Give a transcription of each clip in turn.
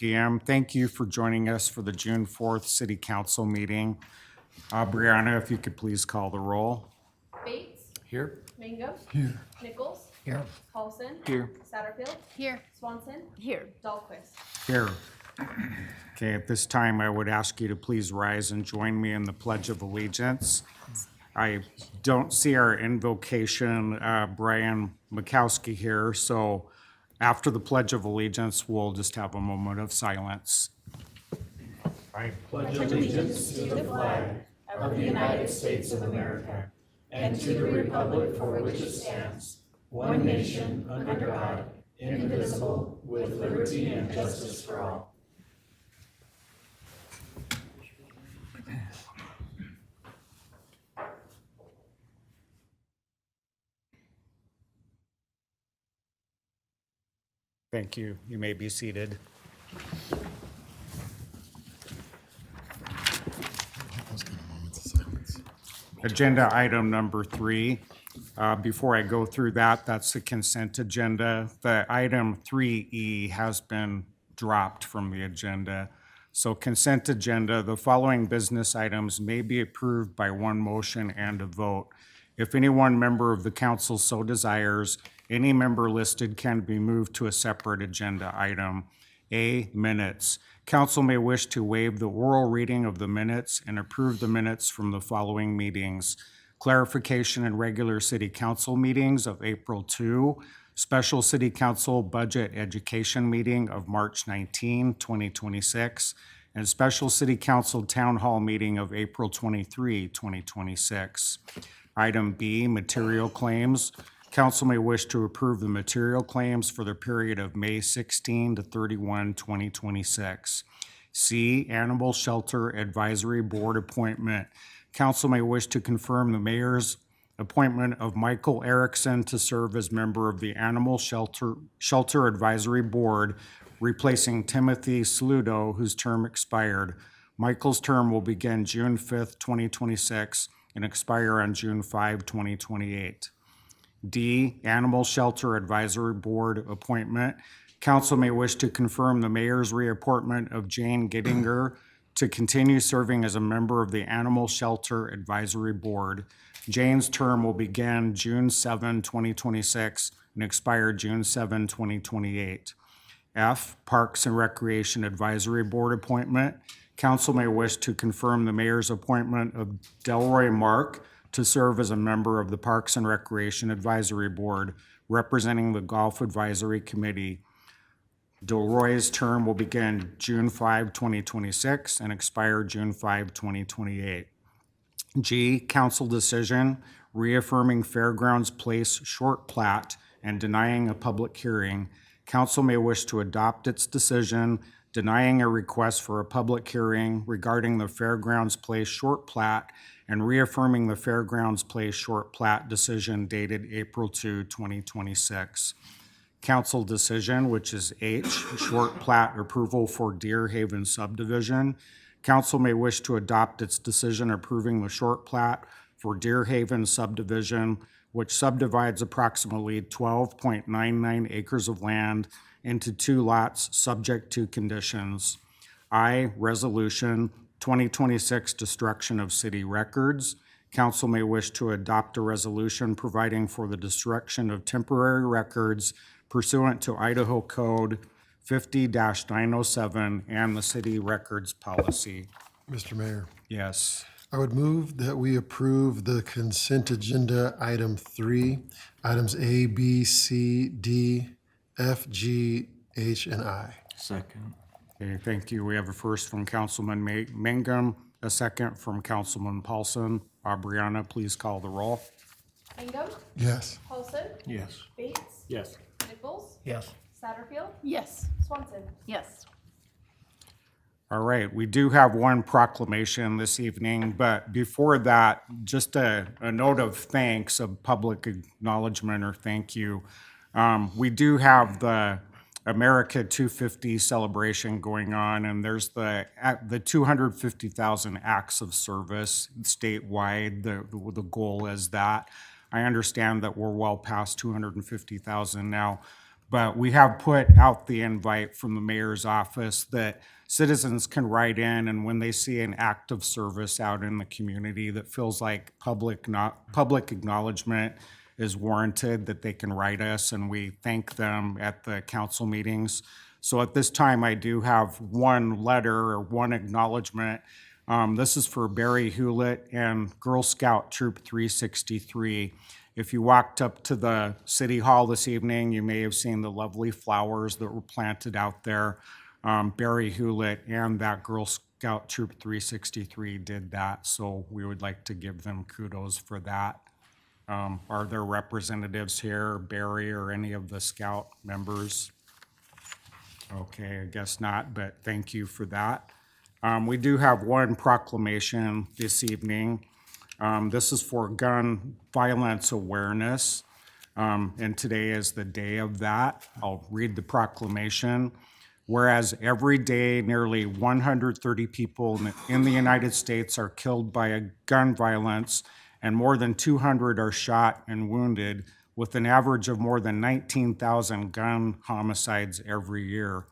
p.m. Thank you for joining us for the June 4th City Council meeting. Brianna, if you could please call the roll. Bates. Here. Mangum. Here. Nichols. Here. Paulson. Here. Satterfield. Here. Swanson. Here. Dahlquist. Here. Okay, at this time, I would ask you to please rise and join me in the Pledge of Allegiance. I don't see our invocation, Brian Mikowski here, so after the Pledge of Allegiance, we'll just have a moment of silence. I pledge Allegiance to the flag of the United States of America and to the republic for which it stands, one nation, under God, indivisible, with liberty and justice for all. Thank you. You may be seated. Agenda item number 3. Before I go through that, that's the consent agenda. The item 3E has been dropped from the agenda. So consent agenda, the following business items may be approved by one motion and a vote. If any one member of the council so desires, any member listed can be moved to a separate agenda item. A, minutes. Council may wish to waive the oral reading of the minutes and approve the minutes from the following meetings: clarification and regular city council meetings of April 2, special city council budget education meeting of March 19, 2026, and special city council town hall meeting of April 23, 2026. Item B, material claims. Council may wish to approve the material claims for the period of May 16 to 31, 2026. C, Animal Shelter Advisory Board appointment. Council may wish to confirm the mayor's appointment of Michael Erickson to serve as member of the Animal Shelter Advisory Board, replacing Timothy Saludo, whose term expired. Michael's term will begin June 5th, 2026, and expire on June 5, 2028. D, Animal Shelter Advisory Board appointment. Council may wish to confirm the mayor's reappointment of Jane Gittinger to continue serving as a member of the Animal Shelter Advisory Board. Jane's term will begin June 7, 2026 and expire June 7, 2028. F, Parks and Recreation Advisory Board appointment. Council may wish to confirm the mayor's appointment of Delroy Mark to serve as a member of the Parks and Recreation Advisory Board, representing the Golf Advisory Committee. Delroy's term will begin June 5, 2026 and expire June 5, 2028. G, council decision reaffirming Fairgrounds Place short plat and denying a public hearing. Council may wish to adopt its decision denying a request for a public hearing regarding the Fairgrounds Place short plat and reaffirming the Fairgrounds Place short plat decision dated April 2, 2026. Council decision, which is H, short plat approval for Deer Haven subdivision. Council may wish to adopt its decision approving the short plat for Deer Haven subdivision, which subdivides approximately 12.99 acres of land into 2 lots subject to conditions. I, resolution 2026 destruction of city records. Council may wish to adopt a resolution providing for the destruction of temporary records pursuant to Idaho Code 50-907 and the city records policy. Mr. Mayor, Yes. I would move that we approve the consent agenda item 3, items A, B, C, D, F, G, H, and I. Second. Okay, thank you. We have a first from Councilman Mangum, a second from Councilman Paulson. Brianna, please call the roll. Mangum. Yes. Paulson. Yes. Bates. Yes. Nichols. Yes. Satterfield. Yes. Swanson. Yes. All right, we do have one proclamation this evening, but before that, just a note of thanks, of public acknowledgement or thank you. We do have the America 250 celebration going on, and there's the 250,000 acts of service statewide. The goal is that. I understand that we're well past 250,000 now, But we have put out the invite from the mayor's office that citizens can write in, and when they see an act of service out in the community that feels like public acknowledgement is warranted, that they can write us, and we thank them at the council meetings. So at this time, I do have one letter or one acknowledgement. This is for Barry Hewlett and Girl Scout Troop 363. If you walked up to the city hall this evening, you may have seen the lovely flowers that were planted out there. Barry Hewlett and that Girl Scout Troop 363 did that, so we would like to give them kudos for that. Are there representatives here, Barry or any of the Scout members? Okay, I guess not, but thank you for that. We do have one proclamation this evening. This is for gun violence awareness, and today is the day of that. I'll read the proclamation. Whereas every day, nearly 130 people in the United States are killed by a gun violence, and more than 200 are shot and wounded, with an average of more than 19,000 gun homicides every year.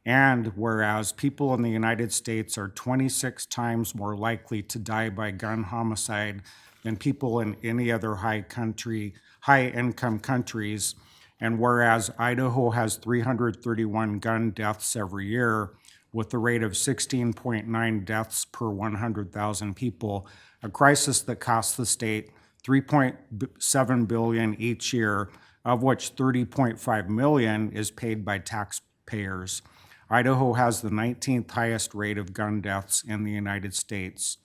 And whereas people in the United States are 26 times more likely to die by gun homicide than people in any other high-income countries, and whereas Idaho has 331 gun deaths every year, with the rate of 16.9 deaths per 100,000 people, a crisis that costs the state $3.7 billion each year, of which $30.5 million is paid by taxpayers. Idaho has the 19th highest rate of gun deaths in the United States.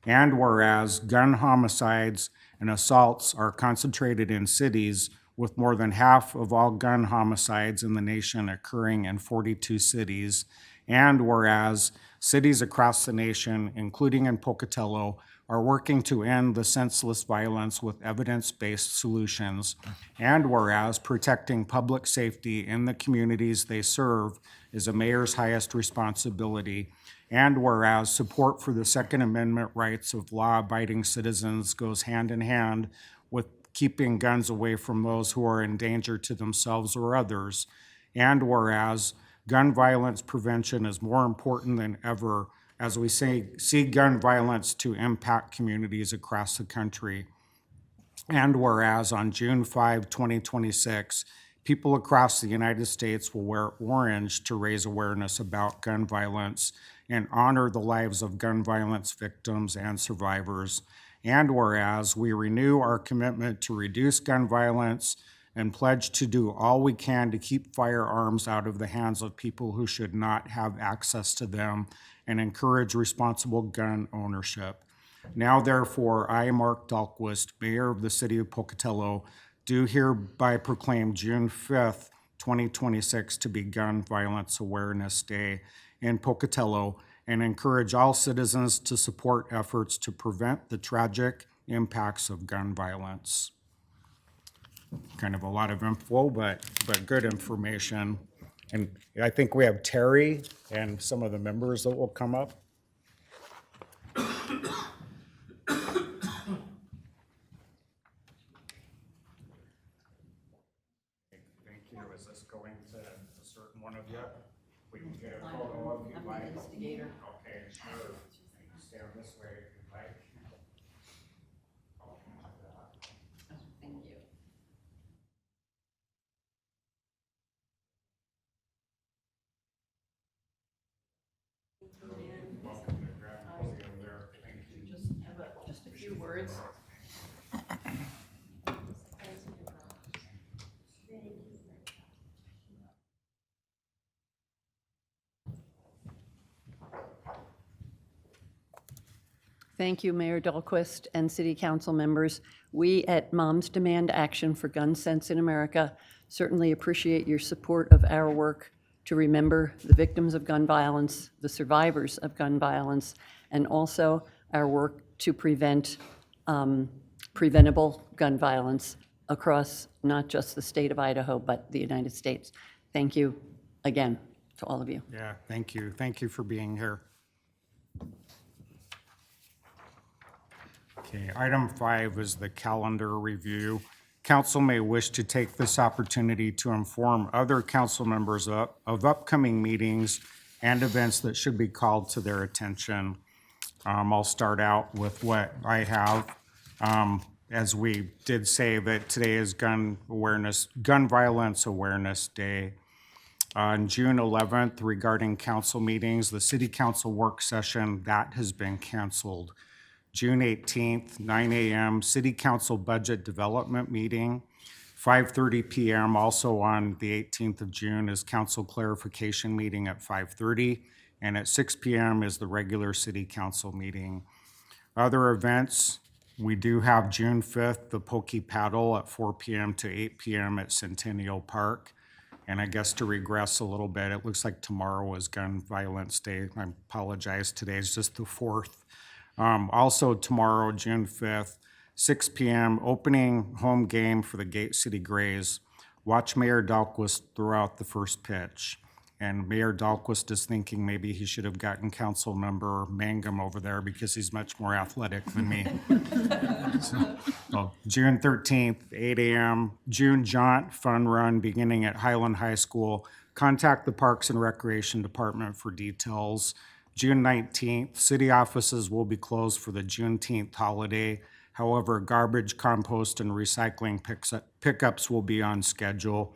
And whereas gun homicides and assaults are concentrated in cities, with more than half of all gun homicides in the nation occurring in 42 cities, and whereas cities across the nation, including in Pocatello, are working to end the senseless violence with evidence-based solutions, and whereas protecting public safety in the communities they serve is a mayor's highest responsibility, and whereas support for the Second Amendment rights of law-abiding citizens goes hand in hand with keeping guns away from those who are in danger to themselves or others, and whereas gun violence prevention is more important than ever as we see gun violence to impact communities across the country. And whereas on June 5, 2026, people across the United States will wear orange to raise awareness about gun violence and honor the lives of gun violence victims and survivors. And whereas we renew our commitment to reduce gun violence and pledge to do all we can to keep firearms out of the hands of people who should not have access to them and encourage responsible gun ownership. Now therefore, I, Mark Dahlquist, Mayor of the City of Pocatello, do hereby proclaim June 5th, 2026 to be Gun Violence Awareness Day in Pocatello, and encourage all citizens to support efforts to prevent the tragic impacts of gun violence. Kind of a lot of info, but good information. And I think we have Terry and some of the members that will come up. Thank you. Is this going to a certain one of you? We can get a photo of you. I'm the instigator. Okay, sure. Stand this way if you'd like. Oh, thank you. Welcome to grab the podium there. Thank you. Just have just a few words. Thank you, Mayor Dahlquist and City Council members. We at Moms Demand Action for Gun Sense in America certainly appreciate your support of our work to remember the victims of gun violence, the survivors of gun violence, and also our work to prevent preventable gun violence across not just the state of Idaho, but the United States. Thank you again to all of you. Yeah, thank you. Thank you for being here. Okay, item 5 is the calendar review. Council may wish to take this opportunity to inform other council members of upcoming meetings and events that should be called to their attention. I'll start out with what I have. As we did say that today is Gun Violence Awareness Day. On June 11th, regarding council meetings, the city council work session, that has been canceled. June 18th, 9 a.m., city council budget development meeting. 5:30 p.m., also on the 18th of June, is council clarification meeting at 5:30. And at 6 p.m. is the regular city council meeting. Other events, we do have June 5th, the Pocatello at 4 p.m. to 8 p.m. at Centennial Park. And I guess to regress a little bit, it looks like tomorrow is Gun Violence Day. I apologize, today is just the 4th. Also tomorrow, June 5th, 6 p.m., opening home game for the Gate City Grays. Watch Mayor Dahlquist throw out the first pitch. And Mayor Dahlquist is thinking maybe he should have gotten council member Mangum over there because he's much more athletic than me. So, June 13th, 8 a.m., June Jaunt Fun Run beginning at Highland High School. Contact the Parks and Recreation Department for details. June 19th, city offices will be closed for the Juneteenth holiday. However, garbage, compost, and recycling pickups will be on schedule.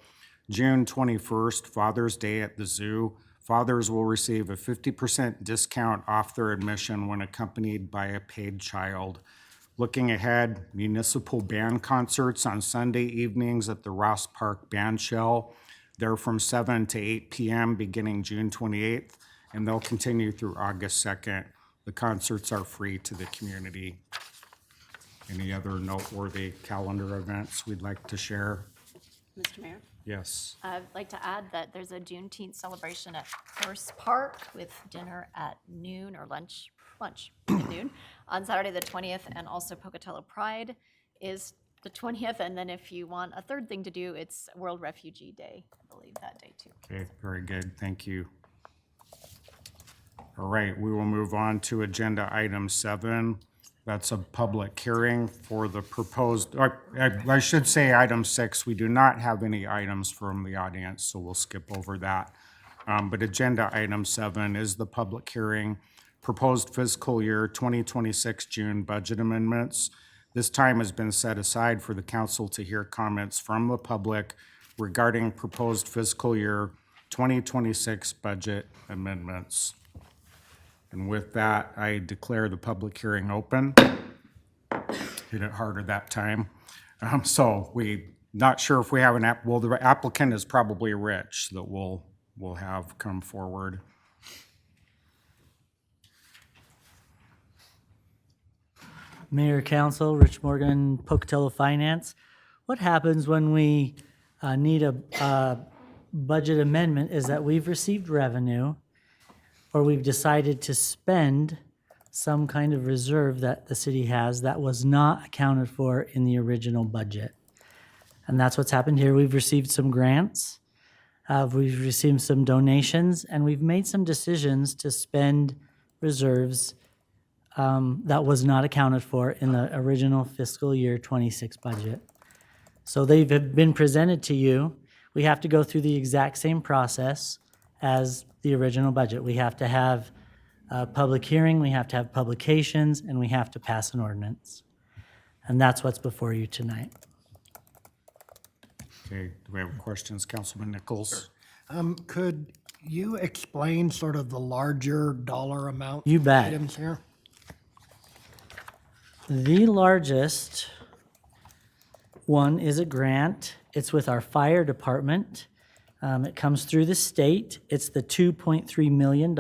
June 21st, Father's Day at the zoo. Fathers will receive a 50% discount off their admission when accompanied by a paid child. Looking ahead, municipal band concerts on Sunday evenings at the Ross Park Band Shell. They're from 7 to 8 p.m. beginning June 28th, and they'll continue through August 2nd. The concerts are free to the community. Any other noteworthy calendar events we'd like to share? Mr. Mayor, Yes. I'd like to add that there's a Juneteenth celebration at First Park with dinner at noon or lunch at noon on Saturday the 20th, and also Pocatello Pride is the 20th. And then if you want a third thing to do, it's World Refugee Day, I believe, that day too. Okay, very good. Thank you. All right, we will move on to agenda item 7. That's a public hearing for the proposed, I should say item 6. We do not have any items from the audience, so we'll skip over that. But agenda item 7 is the public hearing, proposed fiscal year 2026 June budget amendments. This time has been set aside for the council to hear comments from the public regarding proposed fiscal year 2026 budget amendments. And with that, I declare the public hearing open. Hit it harder that time. So we not sure if we have the applicant is probably Rich that we'll have come forward. Mayor, Council, Rich Morgan, Pocatello Finance. What happens when we need a budget amendment is that we've received revenue or we've decided to spend some kind of reserve that the city has that was not accounted for in the original budget. And that's what's happened here. We've received some grants, we've received some donations, and we've made some decisions to spend reserves that was not accounted for in the original fiscal year 26 budget. So they've been presented to you. We have to go through the exact same process as the original budget. We have to have a public hearing, we have to have publications, and we have to pass an ordinance. And that's what's before you tonight. Okay, do we have questions, Councilman Nichols? Could you explain sort of the larger dollar amount You bet. items here? The largest one is a grant. It's with our fire department. It comes through the state. It's the $2.3 million.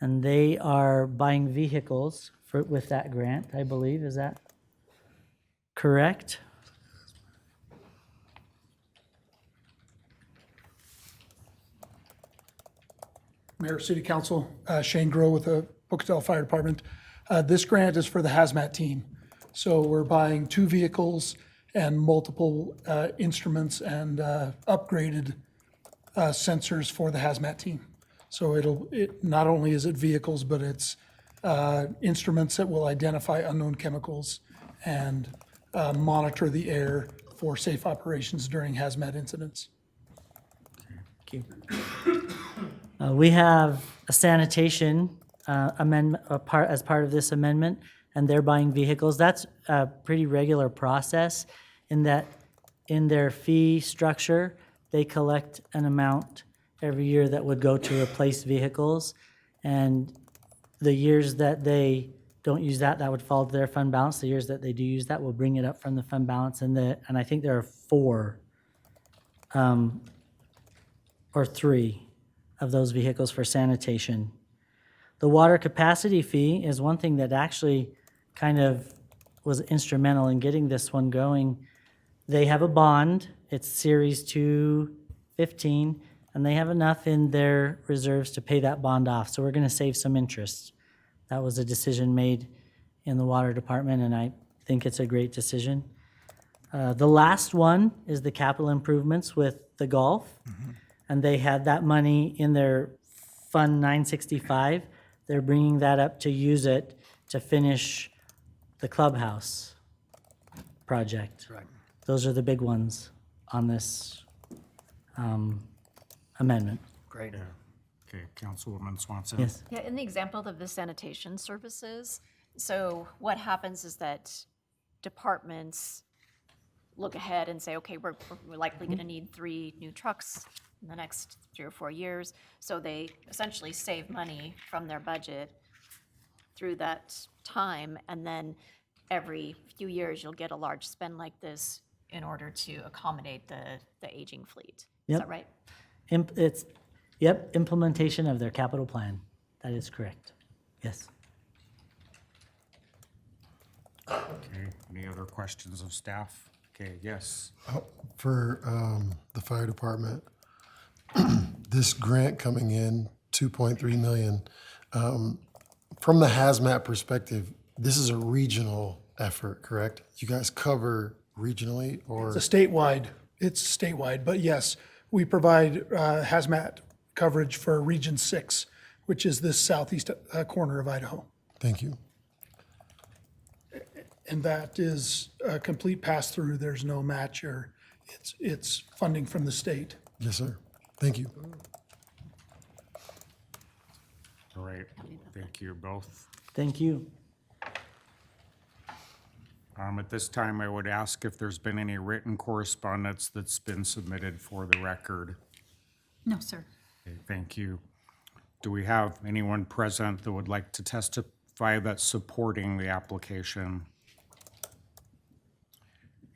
And they are buying vehicles with that grant, I believe. Is that correct? Mayor, City Council, Shane Grow with the Pocatello Fire Department. This grant is for the hazmat team. So we're buying 2 vehicles and multiple instruments and upgraded sensors for the hazmat team. So it not only is it vehicles, but it's instruments that will identify unknown chemicals and monitor the air for safe operations during hazmat incidents. Thank you. We have a sanitation amendment, as part of this amendment, and they're buying vehicles. That's a pretty regular process in that in their fee structure, they collect an amount every year that would go to replace vehicles. And the years that they don't use that, that would fall to their fund balance. The years that they do use that, we'll bring it up from the fund balance. And I think there are 4 or 3 of those vehicles for sanitation. The water capacity fee is one thing that actually kind of was instrumental in getting this one going. They have a bond, it's Series 215, and they have enough in their reserves to pay that bond off. So we're gonna save some interest. That was a decision made in the water department, and I think it's a great decision. The last one is the capital improvements with the golf. And they had that money in their Fund 965. They're bringing that up to use it to finish the clubhouse project. Right. Those are the big ones on this amendment. Great. Okay, Councilwoman Swanson. Yes. Yeah, in the example of the sanitation services, so what happens is that departments look ahead and say, okay, we're likely going to need 3 new trucks in the next 3 or 4 years. So they essentially save money from their budget through that time, and then every few years you'll get a large spend like this in order to accommodate the aging fleet. Is Yep. that right? Implementation of their capital plan. That is correct. Yes. Okay, any other questions of staff? Okay, yes. For the fire department, this grant coming in, 2.3 million, from the hazmat perspective, this is a regional effort, correct? You guys cover regionally, or? It's statewide, but yes, we provide hazmat coverage for Region 6, which is this southeast corner of Idaho. Thank you. And that is a complete pass-through. There's no match, or it's funding from the state. Yes, sir. Thank you. All right, thank you both. Thank you. At this time, I would ask if there's been any written correspondence that's been submitted for the record. No, sir. Okay, thank you. Do we have anyone present that would like to testify that's supporting the application?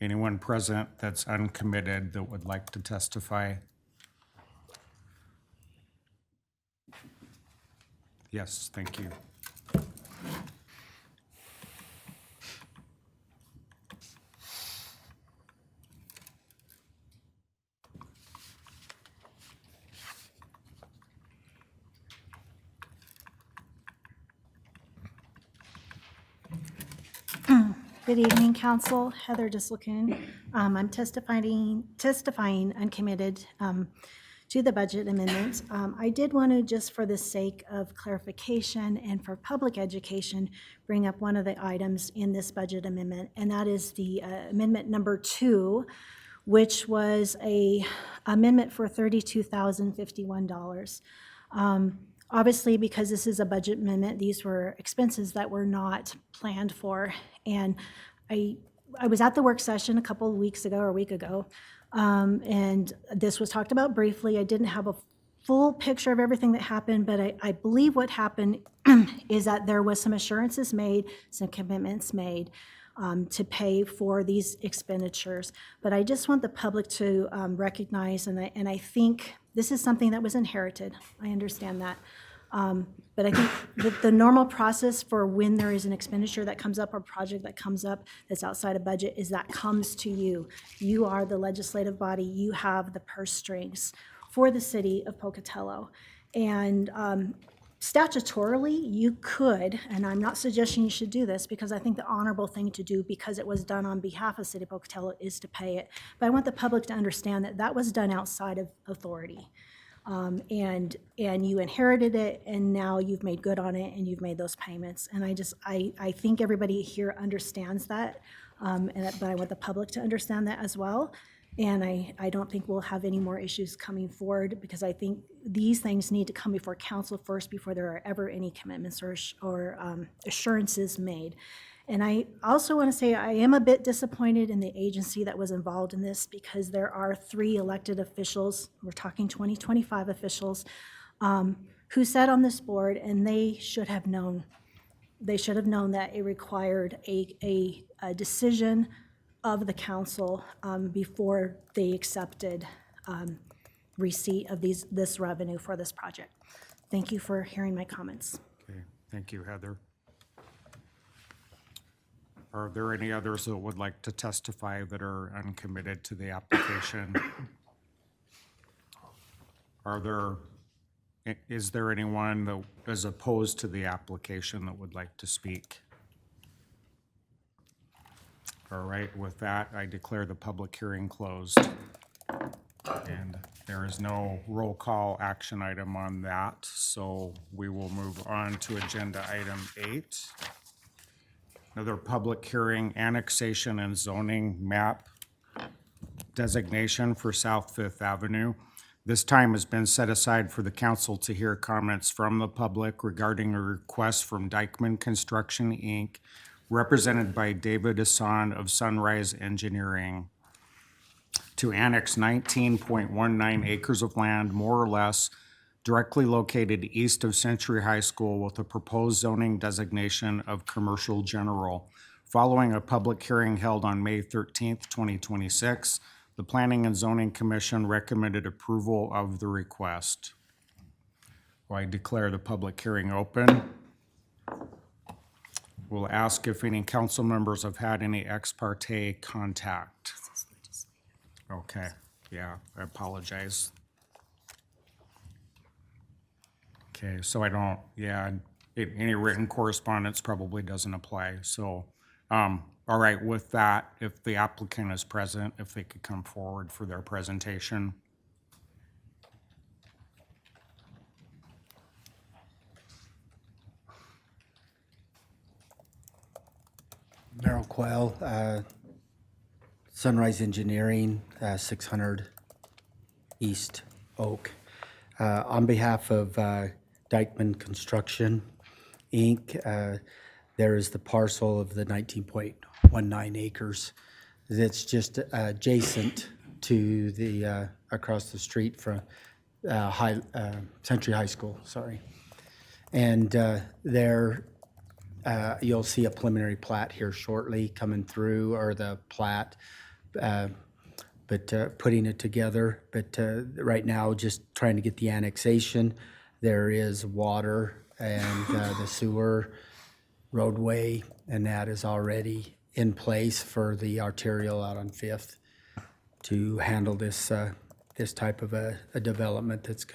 Anyone present that's uncommitted that would like to testify? Yes, thank you. Good evening, Council. Heather Disselkoon. I'm testifying uncommitted to the budget amendment. I did want to, just for the sake of clarification and for public education, bring up one of the items in this budget amendment, and that is the amendment number 2, which was a amendment for $32,051. Obviously, because this is a budget amendment, these were expenses that were not planned for. And I was at the work session a couple of weeks ago or a week ago, and this was talked about briefly. I didn't have a full picture of everything that happened, but I believe what happened is that there was some assurances made, some commitments made to pay for these expenditures. But I just want the public to recognize, and I think this is something that was inherited. I understand that. But I think the normal process for when there is an expenditure that comes up or project that comes up that's outside of budget is that comes to you. You are the legislative body. You have the purse strings for the city of Pocatello. And statutorily, you could, and I'm not suggesting you should do this because I think the honorable thing to do, because it was done on behalf of City of Pocatello, is to pay it. But I want the public to understand that that was done outside of authority. And you inherited it, and now you've made good on it, and you've made those payments. And I think everybody here understands that. But I want the public to understand that as well. And I don't think we'll have any more issues coming forward, because I think these things need to come before council first before there are ever any commitments or assurances made. And I also want to say I am a bit disappointed in the agency that was involved in this, because there are 3 elected officials, we're talking 2025 officials, who sat on this board, and they should have known that it required a decision of the council before they accepted receipt of this revenue for this project. Thank you for hearing my comments. Okay, thank you, Heather. Are there any others that would like to testify that are uncommitted to the application? Is there anyone that is opposed to the application that would like to speak? All right, with that, I declare the public hearing closed. And there is no roll call action item on that, so we will move on to agenda item 8. Another public hearing, annexation and zoning map designation for South Fifth Avenue. This time has been set aside for the council to hear comments from the public regarding a request from Dykeman Construction, Inc., represented by David Hassan of Sunrise Engineering, to annex 19.19 acres of land, more or less, directly located east of Century High School with a proposed zoning designation of commercial general. Following a public hearing held on May 13th, 2026, the Planning and Zoning Commission recommended approval of the request. I declare the public hearing open. We'll ask if any council members have had any ex parte contact. Okay, yeah, I apologize. Okay, so I don't, any written correspondence probably doesn't apply, so, all right, with that, if the applicant is present, if they could come forward for their presentation. Merrill Quayle, Sunrise Engineering, 600 East Oak. On behalf of Dykeman Construction, Inc., there is the parcel of the 19.19 acres that's just adjacent to the, across the street from Century High School, sorry. And there, you'll see a preliminary plat here shortly coming through, or the plat, but putting it together. But right now, just trying to get the annexation. There is water and the sewer roadway, and that is already in place for the arterial out on Fifth to handle this this type of a development that's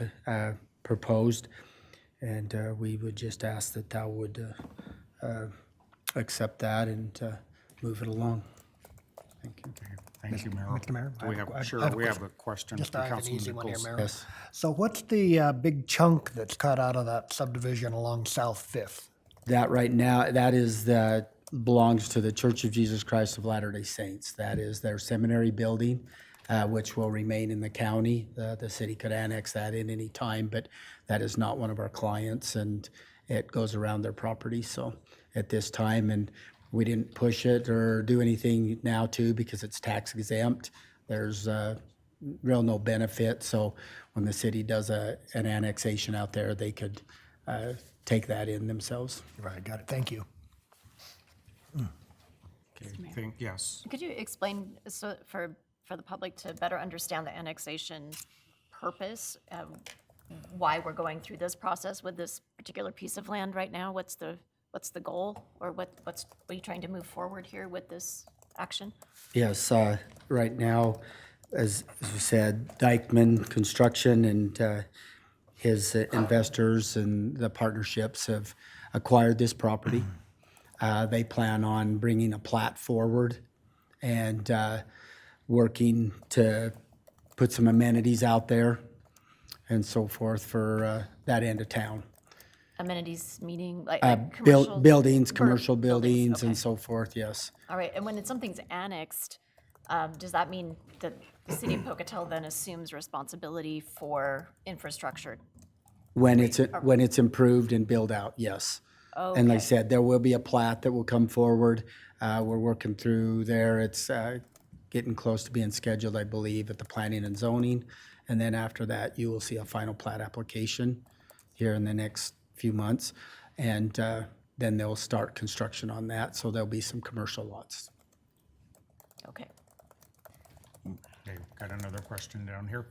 proposed. And we would just ask that thou would accept that and move it along. Thank you. Thank you, Mayor. Mr. Mayor, Do we have, sure, we have a question Just for I have an Councilman easy one here, Nichols. Mayor. Yes. So what's the big chunk that's cut out of that subdivision along South Fifth? That right now, that is that belongs to the Church of Jesus Christ of Latter-day Saints. That is their seminary building, which will remain in the county. The city could annex that in any time, but that is not one of our clients, and it goes around their property. So at this time, and we didn't push it or do anything now too, because it's tax exempt. There's real no benefit. So when the city does an annexation out there, they could take that in themselves. Right, got it. Thank you. Okay, yes. Could you explain, so for the public to better understand the annexation purpose, why we're going through this process with this particular piece of land right now? What's the goal, or what are you trying to move forward here with this action? Yes, right now, as we said, Dykeman Construction and his investors and the partnerships have acquired this property. They plan on bringing a plat forward and working to put some amenities out there and so forth for that end of town. amenities, meaning like Buil- commercial? Buildings, Bur- commercial buildings okay. and so forth, yes. All right, and when something's annexed, does that mean that the city of Pocatello then assumes responsibility for infrastructure? When it's improved and built out, yes. And like I Okay. said, there will be a plat that will come forward. We're working through there. It's getting close to being scheduled, I believe, at the planning and zoning. And then after that, you will see a final plat application here in the next few months. And then they'll start construction on that. So there'll be some commercial lots. Okay. Okay, got another question down here.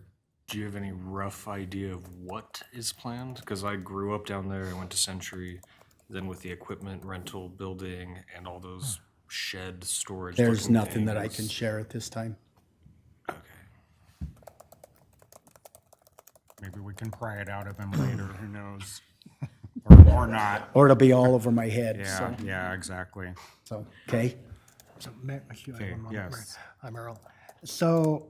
Do you have any rough idea of what is planned? Because I grew up down there, I went to Century, then with the equipment rental building and all those shed storage. There's looking nothing that I things. can share at this time. Okay. Maybe we can pry it out of him later, who knows? Or not. Or it'll be all over my head, Yeah, yeah, exactly. so, okay? So, I have one more, yes. Merrill. So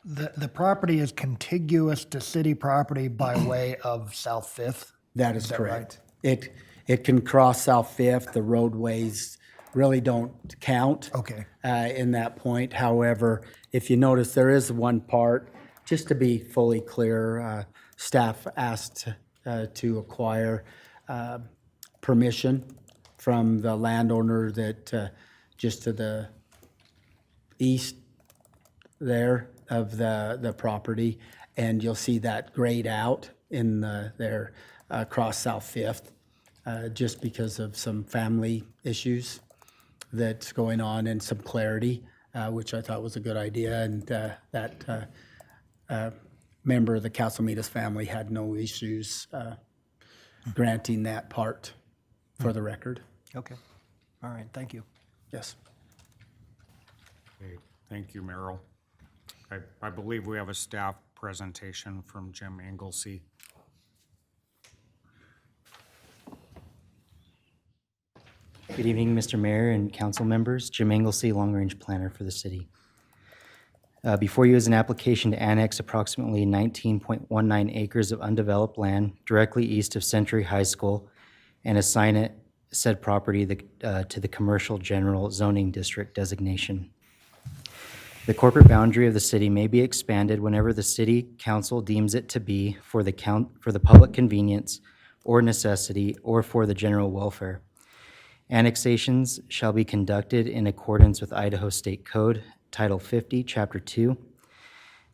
the property is contiguous to city property by way of South Fifth? That is that correct. It can cross South Fifth. The roadways really don't count. Okay. In that point. However, if you notice, there is one part, just to be fully clear, staff asked to acquire permission from the landowner that just to the east there of the property, and you'll see that grayed out in there across South Fifth, just because of some family issues that's going on and some clarity, which I thought was a good idea, and that member of the Calcimitas family had no issues granting that part for the record. Okay. All right, thank you. Yes. Okay, thank you, Merrill. I believe we have a staff presentation from Jim Inglesey. Good evening, Mr. Mayor and council members. Jim Inglesey, Long Range Planner for the city. Before you is an application to annex approximately 19.19 acres of undeveloped land directly east of Century High School and assign it said property to the Commercial General Zoning District designation. The corporate boundary of the city may be expanded whenever the city council deems it to be for the public convenience or necessity or for the general welfare. Annexations shall be conducted in accordance with Idaho State Code, Title 50, Chapter 2.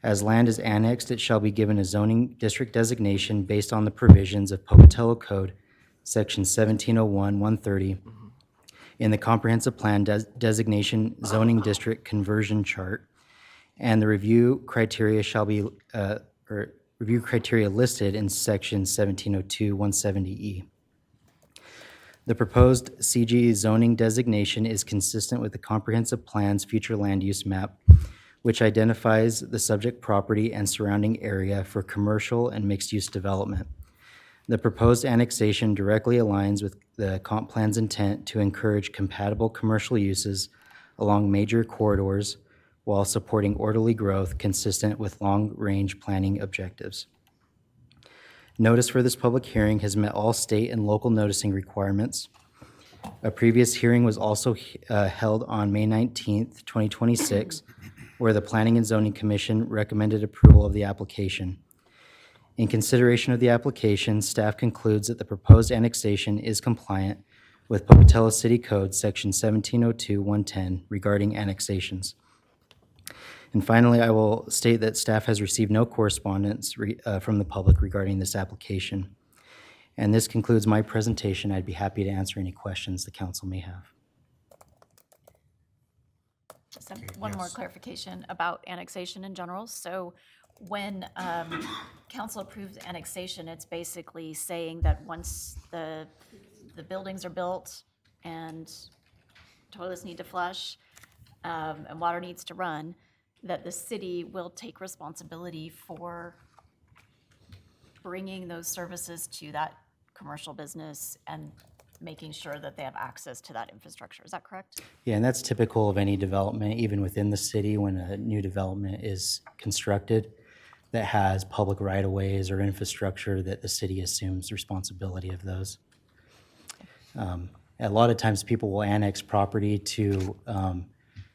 As land is annexed, it shall be given a zoning district designation based on the provisions of Pocatello Code, Section 1701-130, in the Comprehensive Plan Designation Zoning District Conversion Chart, and the review criteria shall be, review criteria listed in Section 1702-170E. The proposed CG zoning designation is consistent with the Comprehensive Plan's future land use map, which identifies the subject property and surrounding area for commercial and mixed-use development. The proposed annexation directly aligns with the comp plan's intent to encourage compatible commercial uses along major corridors while supporting orderly growth consistent with long-range planning objectives. Notice for this public hearing has met all state and local noticing requirements. A previous hearing was also held on May 19th, 2026, where the Planning and Zoning Commission recommended approval of the application. In consideration of the application, staff concludes that the proposed annexation is compliant with Pocatello City Code, Section 1702-110, regarding annexations. And finally, I will state that staff has received no correspondence from the public regarding this application. And this concludes my presentation. I'd be happy to answer any questions the council may have. Just one more clarification about annexation in general. So when council approves annexation, it's basically saying that once the buildings are built and toilets need to flush and water needs to run, that the city will take responsibility for bringing those services to that commercial business and making sure that they have access to that infrastructure. Is that correct? Yeah, and that's typical of any development, even within the city when a new development is constructed. that has public right-of-ways or infrastructure that the city assumes responsibility of those. A lot of times people will annex property to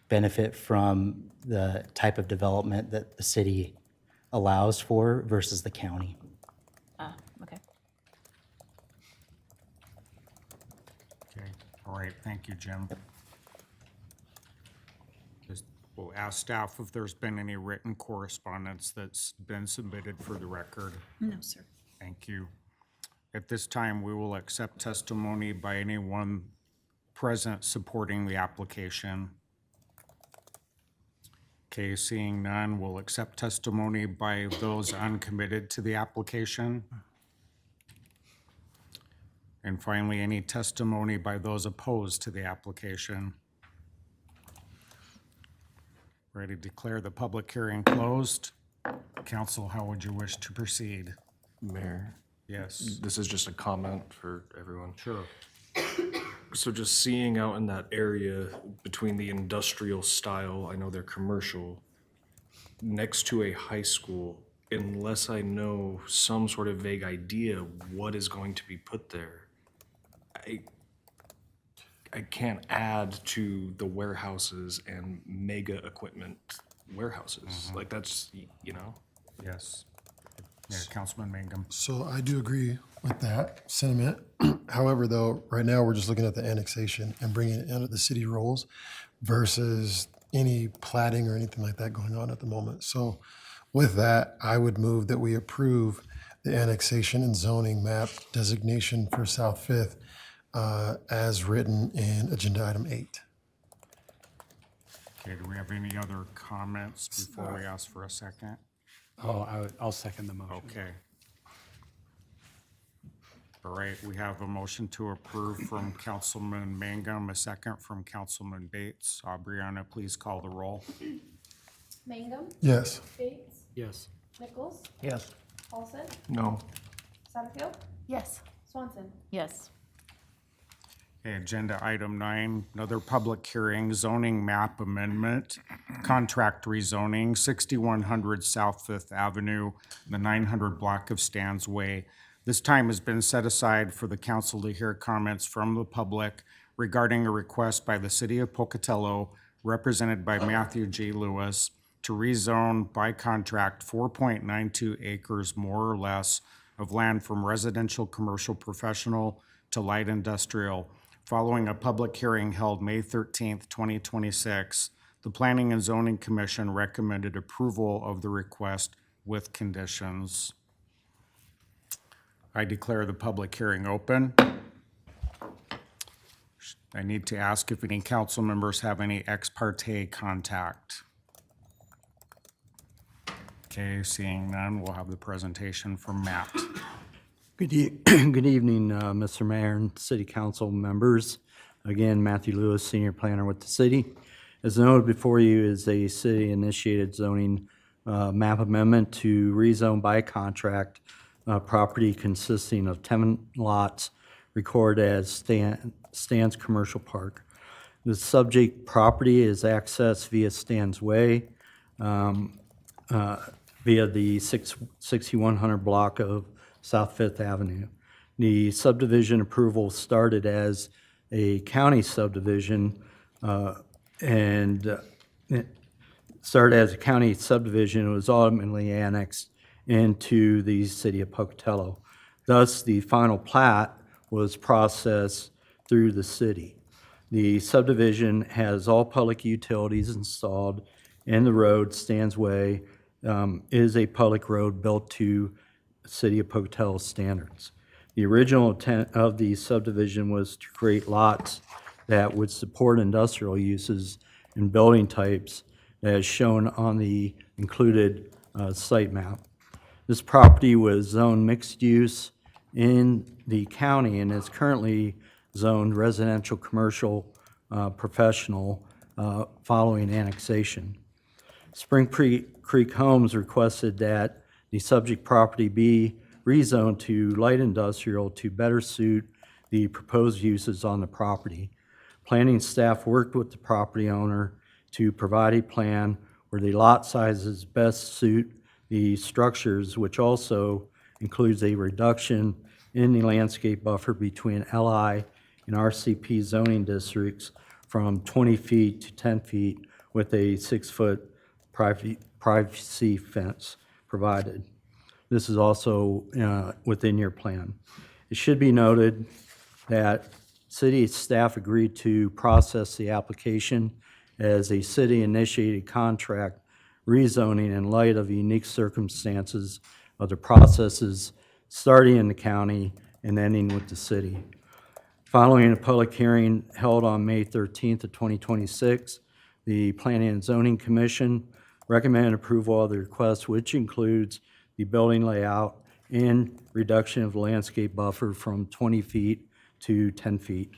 benefit from the type of development that the city allows for versus the county. Okay. Okay, all right, thank you, Jim. Just, we'll ask staff if there's been any written correspondence that's been submitted for the record. No, sir. Thank you. At this time, we will accept testimony by anyone present supporting the application. Okay, seeing none, we'll accept testimony by those uncommitted to the application. And finally, any testimony by those opposed to the application. Ready to declare the public hearing closed. Council, how would you wish to proceed? Mayor, Yes. this is just a comment for everyone. Sure. So just seeing out in that area between the industrial style, I know they're commercial, next to a high school, unless I know some sort of vague idea what is going to be put there, I can't add to the warehouses and mega equipment warehouses. Like that's, you know? Yes. Yeah, Councilman Mangum. So I do agree with that sentiment. However, though, right now we're just looking at the annexation and bringing it under the city rules versus any plating or anything like that going on at the moment. So with that, I would move that we approve the annexation and zoning map designation for South Fifth as written in agenda item 8. Okay, do we have any other comments before we ask for a second? I'll second the motion. Okay. All right, we have a motion to approve from Councilman Mangum, a second from Councilman Bates. Aubriana, please call the roll. Mangum, Yes. Bates, Yes. Nichols, Yes. Paulson, No. Satterfield, Yes. Swanson. Yes. Okay, agenda item 9, another public hearing, zoning map amendment, contract rezoning, 6100 South Fifth Avenue, the 900 block of Stan's Way. This time has been set aside for the council to hear comments from the public regarding a request by the city of Pocatello, represented by Matthew G. Lewis, to rezone by contract 4.92 acres more or less of land from residential, commercial, professional to light industrial. Following a public hearing held May 13th, 2026, the Planning and Zoning Commission recommended approval of the request with conditions. I declare the public hearing open. I need to ask if any council members have any ex parte contact. Okay, seeing none, we'll have the presentation from Matt. Good evening, Mr. Mayor and City Council members. Again, Matthew Lewis, Senior Planner with the city. As noted before you is a city-initiated zoning map amendment to rezone by contract property consisting of 10 lots recorded as Stan's Commercial Park. The subject property is accessed via Stan's Way, via the 6100 block of South Fifth Avenue. The subdivision approval started as a county subdivision, it started as a county subdivision. It was ultimately annexed into the city of Pocatello. Thus, the final plat was processed through the city. The subdivision has all public utilities installed, and the road, Stan's Way, is a public road built to City of Pocatello standards. The original intent of the subdivision was to create lots that would support industrial uses and building types as shown on the included site map. This property was zoned mixed use in the county and is currently zoned residential, commercial, professional following annexation. Spring Creek Homes requested that the subject property be rezoned to light industrial to better suit the proposed uses on the property. Planning staff worked with the property owner to provide a plan where the lot sizes best suit the structures, which also includes a reduction in the landscape buffer between LI and RCP zoning districts from 20 feet to 10 feet with a 6-foot privacy fence provided. This is also within your plan. It should be noted that city staff agreed to process the application as a city-initiated contract rezoning in light of the unique circumstances of the processes starting in the county and ending with the city. Following a public hearing held on May 13th of 2026, the Planning and Zoning Commission recommended approval of the request, which includes the building layout and reduction of the landscape buffer from 20 feet to 10 feet.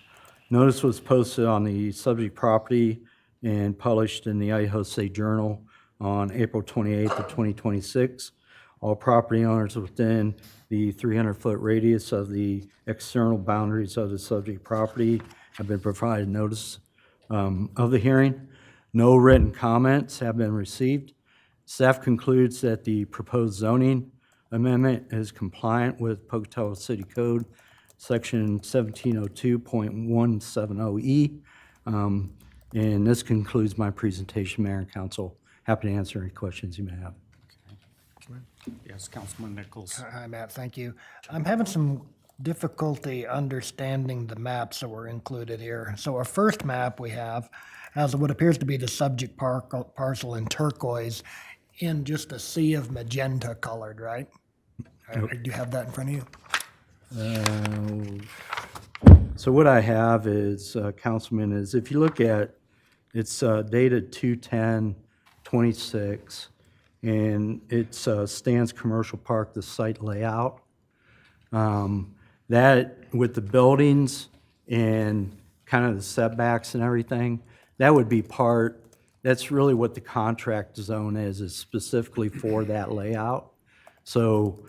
Notice was posted on the subject property and published in the Idaho State Journal on April 28th of 2026. All property owners within the 300-foot radius of the external boundaries of the subject property have been provided notice of the hearing. No written comments have been received. Staff concludes that the proposed zoning amendment is compliant with Pocatello City Code, Section 1702.170E. And this concludes my presentation, Mayor and Council. Happy to answer any questions you may have. Yes, Councilman Nichols. Hi, Matt, thank you. I'm having some difficulty understanding the maps that were included here. So our first map we have has what appears to be the subject parcel in turquoise in just a sea of magenta colored, right? Do you have that in front of you? So what I have is, Councilman, is if you look at, it's dated 2/10/26, and it's Stan's Commercial Park, the site layout. That, with the buildings and kind of the setbacks and everything, that would be part, that's really what the contract zone is specifically for that layout. So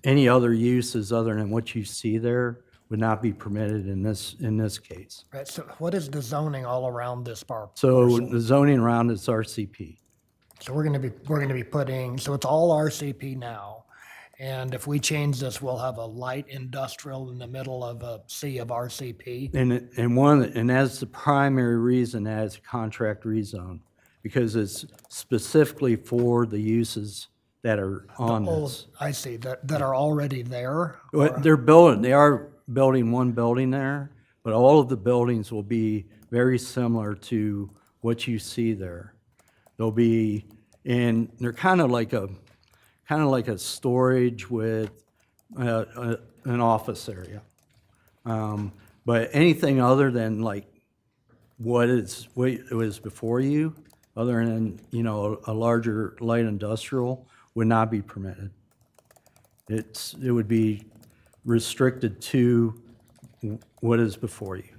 any other uses other than what you see there would not be permitted in this case. Right, so what is the zoning all around this park? So the zoning around is RCP. So we're gonna be putting, so it's all RCP now. And if we change this, we'll have a light industrial in the middle of a sea of RCP. And that's the primary reason that it's a contract rezone, because it's specifically for the uses that are on Oh, this. I see, that are already there? Well, they are building one building there, but all of the buildings will be very similar to what you see there. They'll be, and they're kind of like a storage with an office area. But anything other than like what it was before you, other than, a larger light industrial, would not be permitted. It would be restricted to what is before you.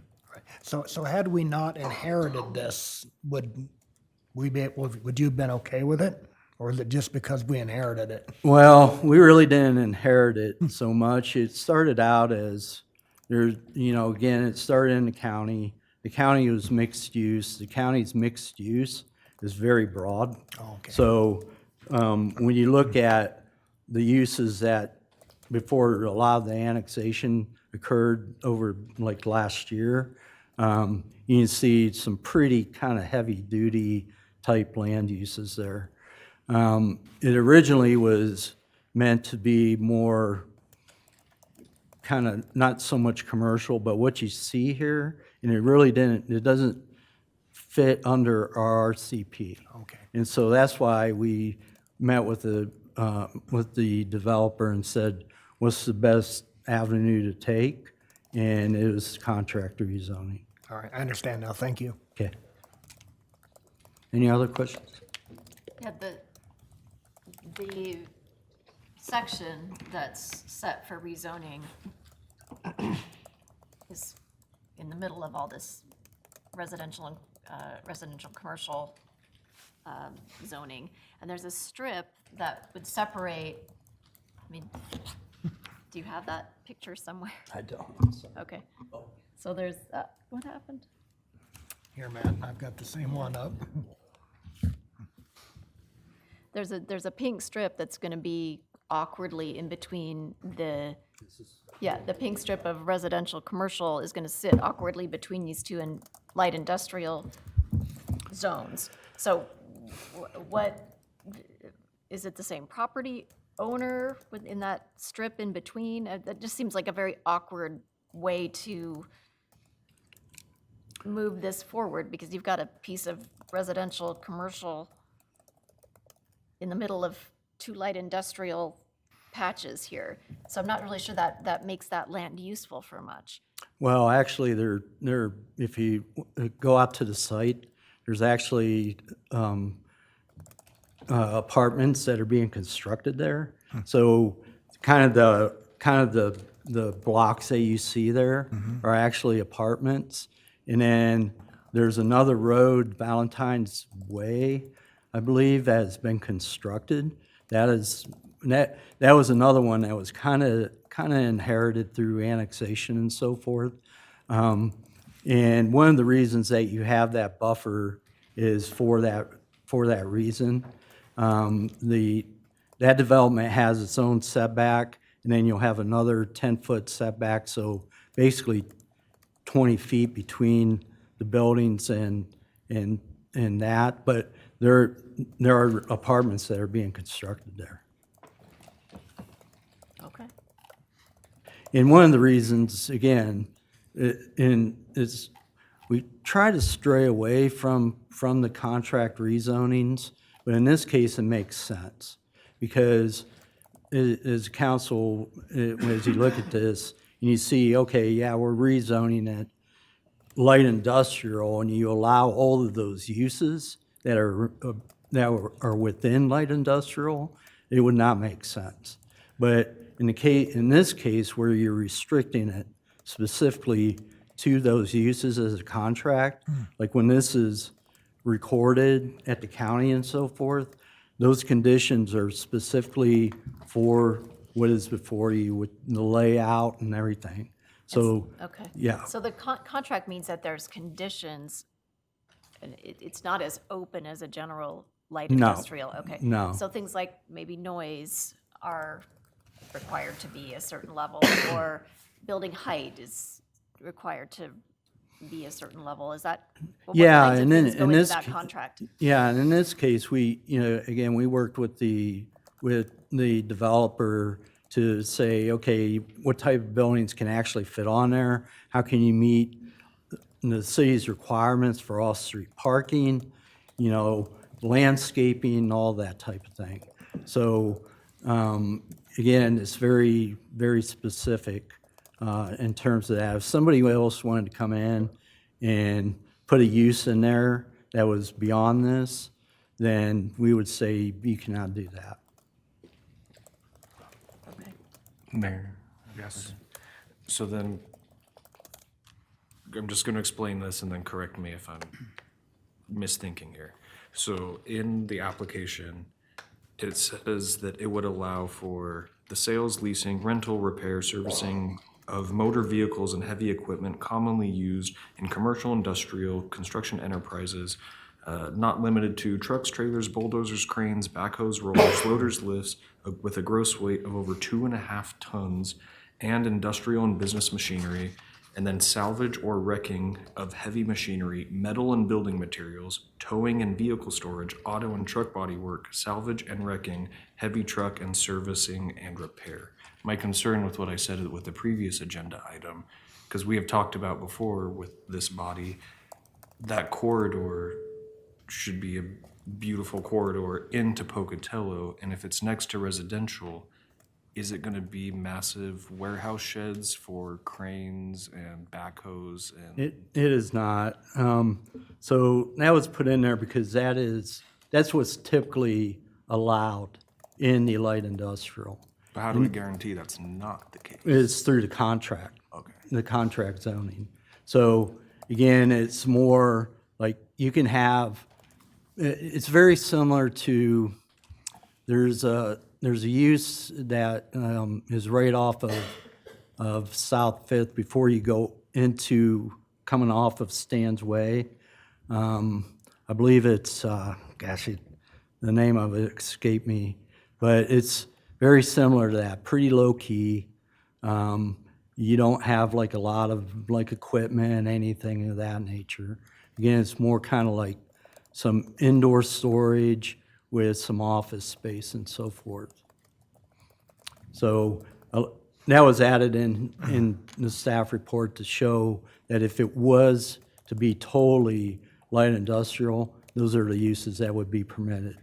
So had we not inherited this, would you have been okay with it? Or is it just because we inherited it? Well, we really didn't inherit it so much. It started out as again, it started in the county. The county was mixed use. The county's mixed use is very broad. Okay. So when you look at the uses that before a lot of the annexation occurred over like last year, you can see some pretty kind of heavy duty type land uses there. It originally was meant to be more kind of not so much commercial, but what you see here, and it doesn't fit under our RCP. Okay. And so that's why we met with the developer and said, what's the best avenue to take? And it was contract rezoning. All right, I understand now, thank you. Okay. Any other questions? Yeah, the section that's set for rezoning is in the middle of all this residential and commercial zoning. And there's a strip that would separate, do you have that picture somewhere? I don't. Okay. So there's, what happened? Here, Matt, I've got the same one up. there's a pink strip that's gonna be awkwardly in between the, yeah, the pink strip of residential, commercial is gonna sit awkwardly between these two and light industrial zones. So what, is it the same property owner within that strip in between? That just seems like a very awkward way to move this forward, because you've got a piece of residential, commercial in the middle of two light industrial patches here. So I'm not really sure that makes that land useful for much. Well, actually, if you go out to the site, there's actually apartments that are being constructed there. So kind of the blocks that you see there are actually apartments. And then there's another road, Valentine's Way, I believe, that has been constructed. That was another one that was kind of inherited through annexation and so forth. And one of the reasons that you have that buffer is for that reason. That development has its own setback, and then you'll have another 10-foot setback. So basically, 20 feet between the buildings and that. But there are apartments that are being constructed there. Okay. And one of the reasons, again, is we try to stray away from the contract rezonings, but in this case, it makes sense. Because as council, as you look at this, and you see, okay, yeah, we're rezoning it light industrial, and you allow all of those uses that are within light industrial, it would not make sense. But in this case, where you're restricting it specifically to those uses as a contract, like when this is recorded at the county and so forth, those conditions are specifically for what is before you with the layout and everything. So, Okay. yeah. So the contract means that there's conditions, and it's not as open as a general light No. industrial, okay? No. So things like maybe noise are required to be a certain level, or building height is required to be a certain level. Is that what Yeah, kinds of and then things go in into this that ca- contract? Yeah, and in this case, we worked with the developer to say, okay, what type of buildings can actually fit on there? How can you meet the city's requirements for off-street parking, landscaping, all that type of thing. So, again, it's very, very specific in terms of that. If somebody else wanted to come in and put a use in there that was beyond this, then we would say you cannot do that. Okay. Mayor? Yes. So then, I'm just going to explain this and then correct me if I'm misthinking here. So in the application, it says that it would allow for the sales, leasing, rental, repair, servicing of motor vehicles and heavy equipment commonly used in commercial, industrial, construction enterprises, not limited to trucks, trailers, bulldozers, cranes, backhoes, rollers, loaders, lifts, with a gross weight of over 2.5 tons, and industrial and business machinery, and then salvage or wrecking of heavy machinery, metal and building materials, towing and vehicle storage, auto and truck body work, salvage and wrecking, heavy truck and servicing and repair. My concern with what I said with the previous agenda item, because we have talked about before with this body, that corridor should be a beautiful corridor into Pocatello, and if it's next to residential, is it gonna be massive warehouse sheds for cranes and backhoes and? It is not. So that was put in there because that's what's typically allowed in the light industrial. But how do we guarantee that's not the case? It's through the contract. Okay. The contract zoning. So again, it's more like you can have, it's very similar to, there's a use that is right off of South Fifth before you go into, coming off of Stan's Way. I believe it's, the name of it escaped me, but it's very similar to that, pretty low key. You don't have like a lot of like equipment, anything of that nature. Again, it's more kind of like some indoor storage with some office space and so forth. So that was added in the staff report to show that if it was to be totally light industrial, those are the uses that would be permitted.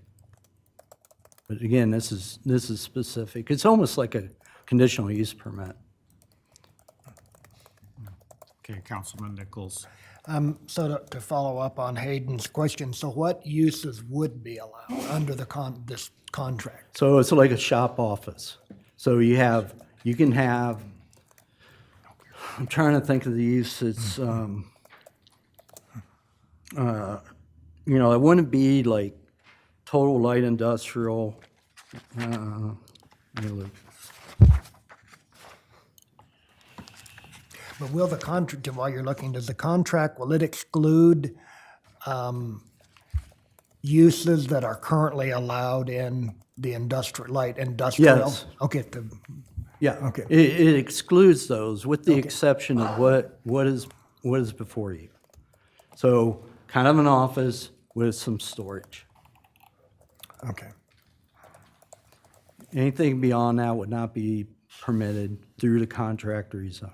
But again, this is specific. It's almost like a conditional use permit. Okay, Councilman Nichols. So to follow up on Hayden's question, so what uses would be allowed under this contract? So it's like a shop office. So you can have, I'm trying to think of the uses, it wouldn't be like total light industrial. Let me look. But will the contract, while you're looking, does the contract, will it exclude uses that are currently allowed in the light industrial? Yes. Okay, Yeah. Okay. It excludes those with the exception of what is before you. So kind of an office with some storage. okay. Anything beyond that would not be permitted through the contract rezoning.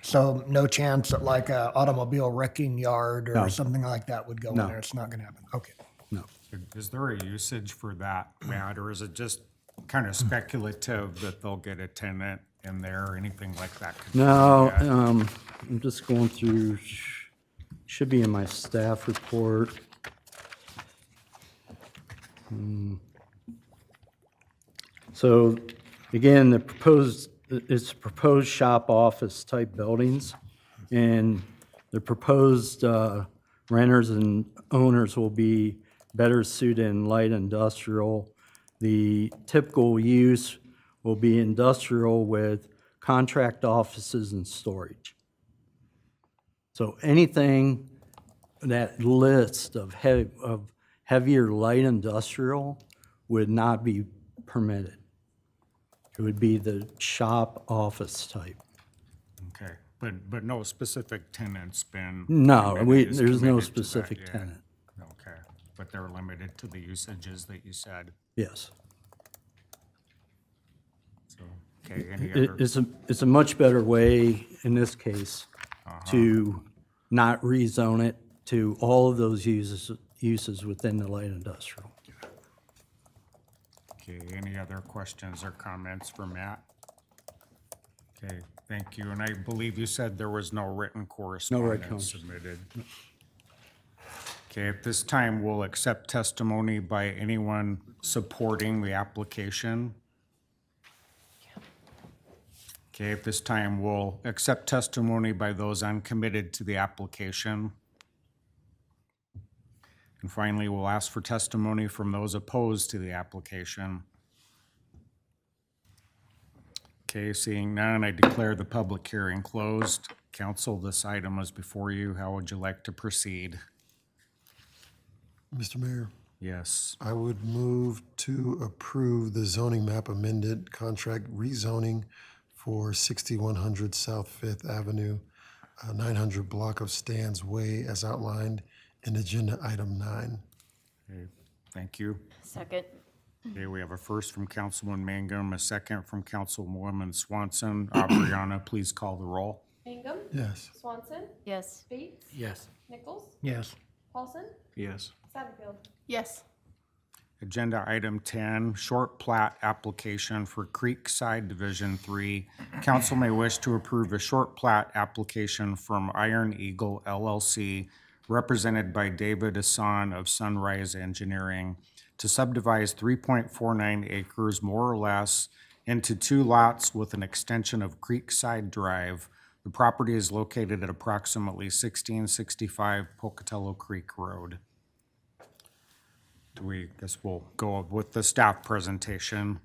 So no chance that like a automobile wrecking yard or No. something like that would go in No. there? It's not gonna happen, okay. No. Is there a usage for that, Matt, or is it just kind of speculative that they'll get a tenant in there or anything like that? could be No, yet? I'm just going through, should be in my staff report. So again, it's proposed shop office type buildings, and the proposed renters and owners will be better suited in light industrial. The typical use will be industrial with contract offices and storage. So anything that list of heavier light industrial would not be permitted. It would be the shop office type. Okay, but no specific tenant's been. No, is there's no committed to that specific yet. tenant. Okay, but they're limited to the usages that you said. Yes. So, okay, any other? It's a much better way, in this case, to not rezone it to all of those uses within the light industrial. Okay, any other questions or comments for Matt? Okay, thank you. And I believe you said there was no written correspondence correspondence. submitted. Okay, at this time, we'll accept testimony by anyone supporting the application. Okay, at this time, we'll accept testimony by those uncommitted to the application. And finally, we'll ask for testimony from those opposed to the application. Okay, seeing none, I declare the public hearing closed. Council, this item is before you. How would you like to proceed? Mr. Mayor, Yes. I would move to approve the zoning map amended contract rezoning for 6100 South Fifth Avenue, 900 block of Stands Way as outlined in agenda item 9. Okay, thank you. Second. Okay, we have a first from Councilman Mangum, a second from Councilwoman Swanson. Aubriana, please call the roll. Mangum? Yes. Swanson? Yes. Bates? Yes. Nichols? Yes. Paulson? Yes. Satterfield? Yes. Agenda item 10, short plat application for Creekside Division 3. Council may wish to approve a short plat application from Iron Eagle LLC, represented by David Hassan of Sunrise Engineering, to subdivide 3.49 acres, more or less, into 2 lots with an extension of Creekside Drive. The property is located at approximately 1665 Pocatello Creek Road. Guess we'll go with the staff presentation.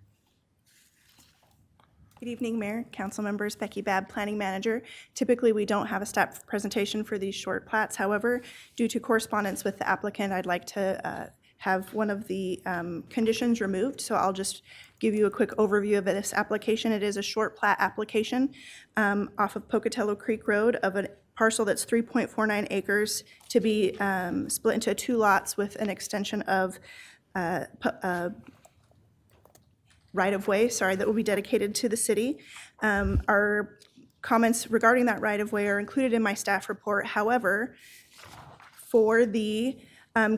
Good evening, Mayor, council members, Becky Babb, Planning Manager. Typically, we don't have a staff presentation for these short plats. However, due to correspondence with the applicant, I'd like to have one of the conditions removed. So I'll just give you a quick overview of this application. It is a short plat application off of Pocatello Creek Road of a parcel that's 3.49 acres to be split into 2 lots with an extension of right-of-way, that will be dedicated to the city. Our comments regarding that right-of-way are included in my staff report. However, for the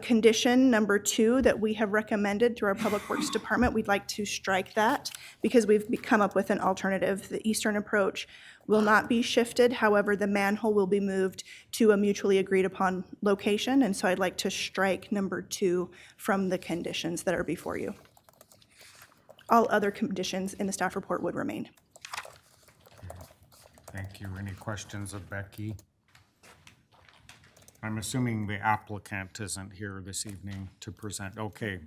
condition number 2 that we have recommended through our Public Works Department, we'd like to strike that because we've come up with an alternative. The eastern approach will not be shifted. However, the manhole will be moved to a mutually agreed upon location. And so I'd like to strike number 2 from the conditions that are before you. All other conditions in the staff report would remain. Thank you. Any questions of Becky? I'm assuming the applicant isn't here this evening to present. Okay,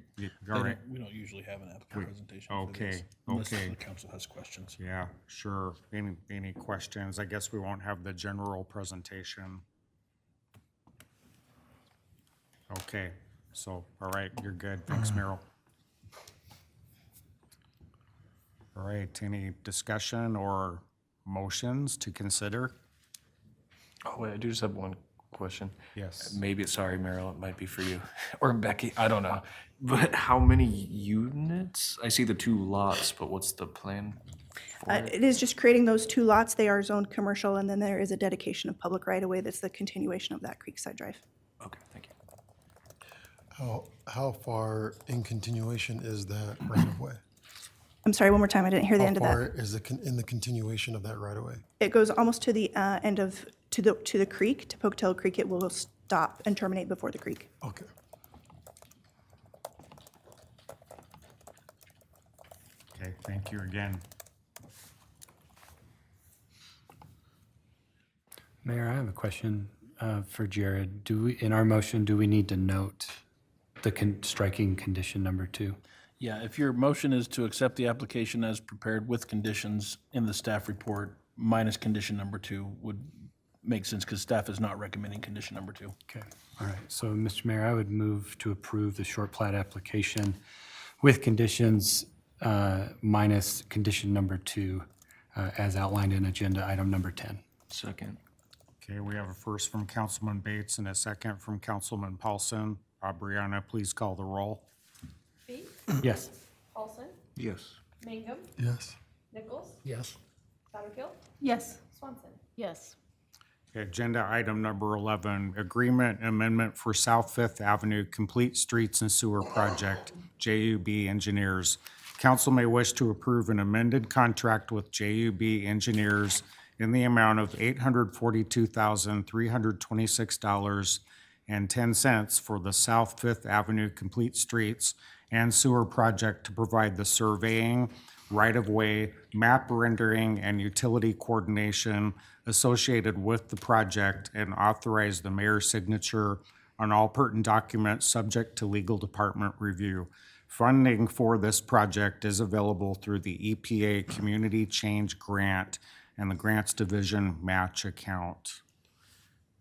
all right. We don't usually have an applicant presentation for Okay, this, unless okay. the council has questions. Yeah, sure. Any questions? I guess we won't have the general presentation. Okay, so, all right, you're good. Thanks, Merrill. All right, any discussion or motions to consider? Oh, wait, I do just have one question. Yes. Maybe, sorry, Meryl, it might be for you. Or Becky, I don't know. But how many units? I see the 2 lots, but what's the plan for it? It is just creating those 2 lots. They are zoned commercial, and then there is a dedication of public right-of-way that's the continuation of that Creekside Drive. Okay, thank you. How far in continuation is that right-of-way? I'm sorry, one more time, I didn't hear the end of How that. far is in the continuation of that right-of-way? It goes almost to the end of, to the creek, to Pocatello Creek. It will stop and terminate before the creek. Okay. Okay, thank you again. Mayor, I have a question for Jared. In our motion, do we need to note the striking condition number 2? Yeah, if your motion is to accept the application as prepared with conditions in the staff report, minus condition number 2 would make sense because staff is not recommending condition number 2. Okay, all right. So, Mr. Mayor, I would move to approve the short plat application with conditions minus condition number 2 as outlined in agenda item number 10. Second. Okay, we have a first from Councilman Bates and a second from Councilman Paulson. Brianna, please call the roll. Bates? Yes. Paulson? Yes. Mangum? Yes. Nichols? Yes. Satterfield? Yes. Swanson? Yes. Agenda item number 11, agreement amendment for South Fifth Avenue Complete Streets and Sewer Project, JUB Engineers. Council may wish to approve an amended contract with JUB Engineers in the amount of $842,326.10 for the South Fifth Avenue Complete Streets and Sewer Project to provide the surveying, right-of-way, map rendering, and utility coordination associated with the project and authorize the mayor's signature on all pertinent documents subject to legal department review. Funding for this project is available through the EPA Community Change Grant and the Grants Division Match Account.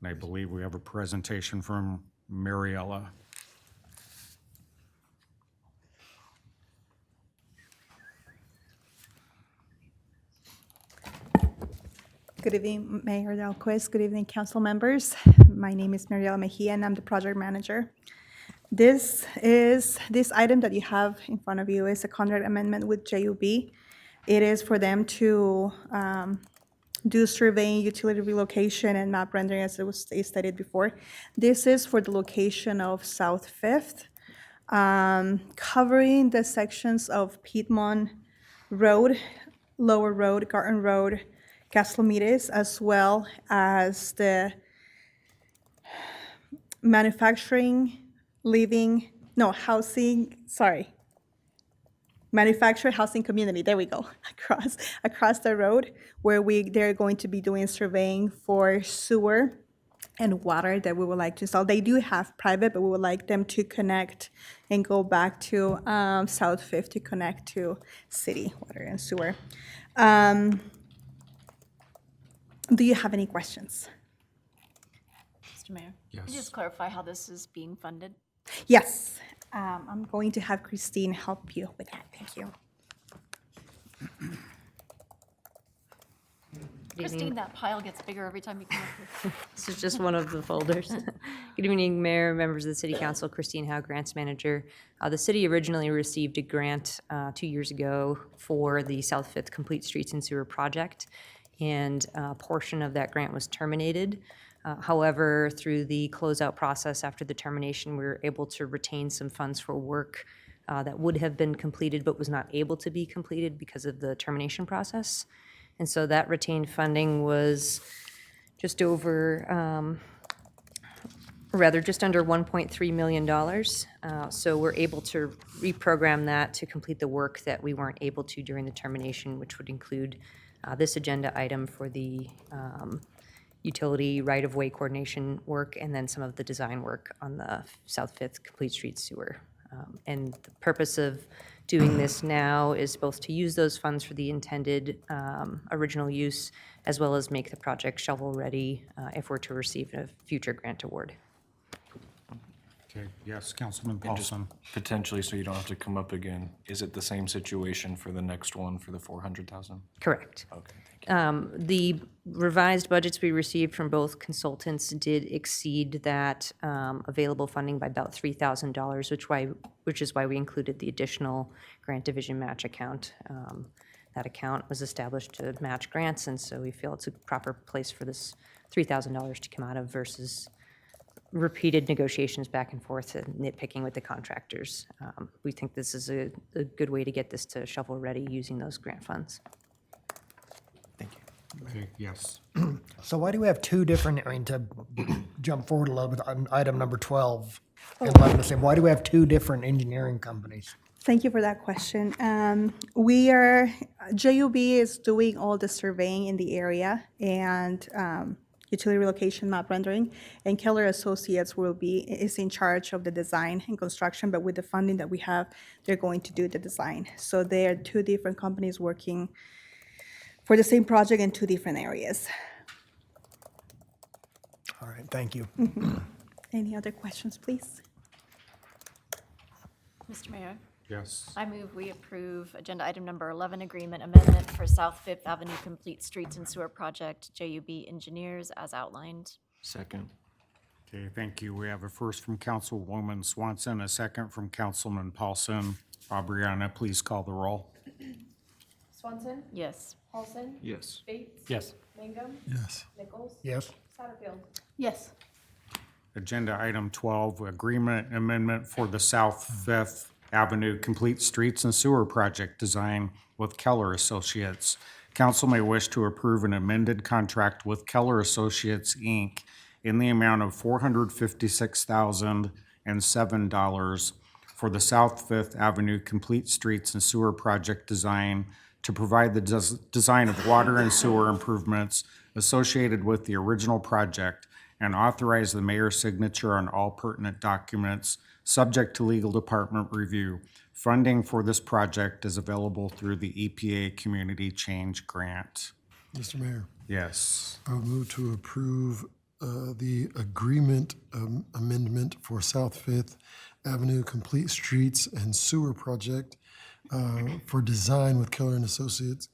And I believe we have a presentation from Mariella. Good evening, Mayor Delquist. Good evening, council members. My name is Mariela Mejia, and I'm the project manager. This item that you have in front of you is a contract amendment with JUB. It is for them to do surveying, utility relocation, and map rendering, as it was stated before. This is for the location of South Fifth, covering the sections of Piedmont Road, Lower Road, Garden Road, Gaslomides, as well as the manufactured housing community, there we go, across the road, where they're going to be doing surveying for sewer and water that we would like to install. They do have private, but we would like them to connect and go back to South Fifth to connect to city water and sewer. Do you have any questions? Mr. Mayor? Can you just clarify how this is being funded? Yes. I'm going to have Christine help you with that. Thank you. Christine, that pile gets bigger every time you come up here. This is just one of the folders. Good evening, Mayor, members of the City Council, Christine Howe, Grants Manager. The city originally received a grant 2 years ago for the South Fifth Complete Streets and Sewer Project, and a portion of that grant was terminated. However, through the closeout process after the termination, we were able to retain some funds for work that would have been completed but was not able to be completed because of the termination process. And so that retained funding was just over, just under $1.3 million. So we're able to reprogram that to complete the work that we weren't able to during the termination, which would include this agenda item for the utility right-of-way coordination work and then some of the design work on the South Fifth Complete Street Sewer. And the purpose of doing this now is both to use those funds for the intended original use, as well as make the project shovel-ready if we're to receive a future grant award. Okay, yes, Councilman And just Paulson. potentially, so you don't have to come up again, is it the same situation for the next one for the 400,000? Correct. Okay, thank you. The revised budgets we received from both consultants did exceed that available funding by about $3,000, which is why we included the additional grant division match account. That account was established to match grants, and so we feel it's a proper place for this $3,000 to come out of versus repeated negotiations back and forth and nitpicking with the contractors. We think this is a good way to get this to shovel-ready using those grant funds. Okay, yes. So why do we have two different, I mean, to jump forward a little bit, on item number 12, and let me say, why do we have two different engineering companies? Thank you for that question. JUB is doing all the surveying in the area and utility relocation map rendering, and Keller Associates is in charge of the design and construction, but with the funding that we have, they're going to do the design. So they are two different companies working for the same project in two different areas. All right, thank you. Any other questions, please? Mr. Mayor, Yes. I move we approve agenda item number 11, agreement amendment for South Fifth Avenue Complete Streets and Sewer Project, JUB Engineers, as outlined. Second. Okay, thank you. We have a first from Councilwoman Swanson, a second from Councilman Paulson. Aubriana, please call the roll. Swanson, Yes. Paulson, Yes. Bates. Yes. Mangum, Yes. Nichols, Yes? Satterfield. Yes. Agenda item 12, agreement amendment for the South Fifth Avenue Complete Streets and Sewer Project design with Keller Associates. Council may wish to approve an amended contract with Keller Associates, Inc. in the amount of $456,007 for the South Fifth Avenue Complete Streets and Sewer Project design to provide the design of water and sewer improvements associated with the original project and authorize the mayor's signature on all pertinent documents, subject to legal department review. Funding for this project is available through the EPA Community Change Grant. Mr. Mayor, Yes. I would move to approve the agreement amendment for South Fifth Avenue Complete Streets and Sewer Project for design with Keller Associates,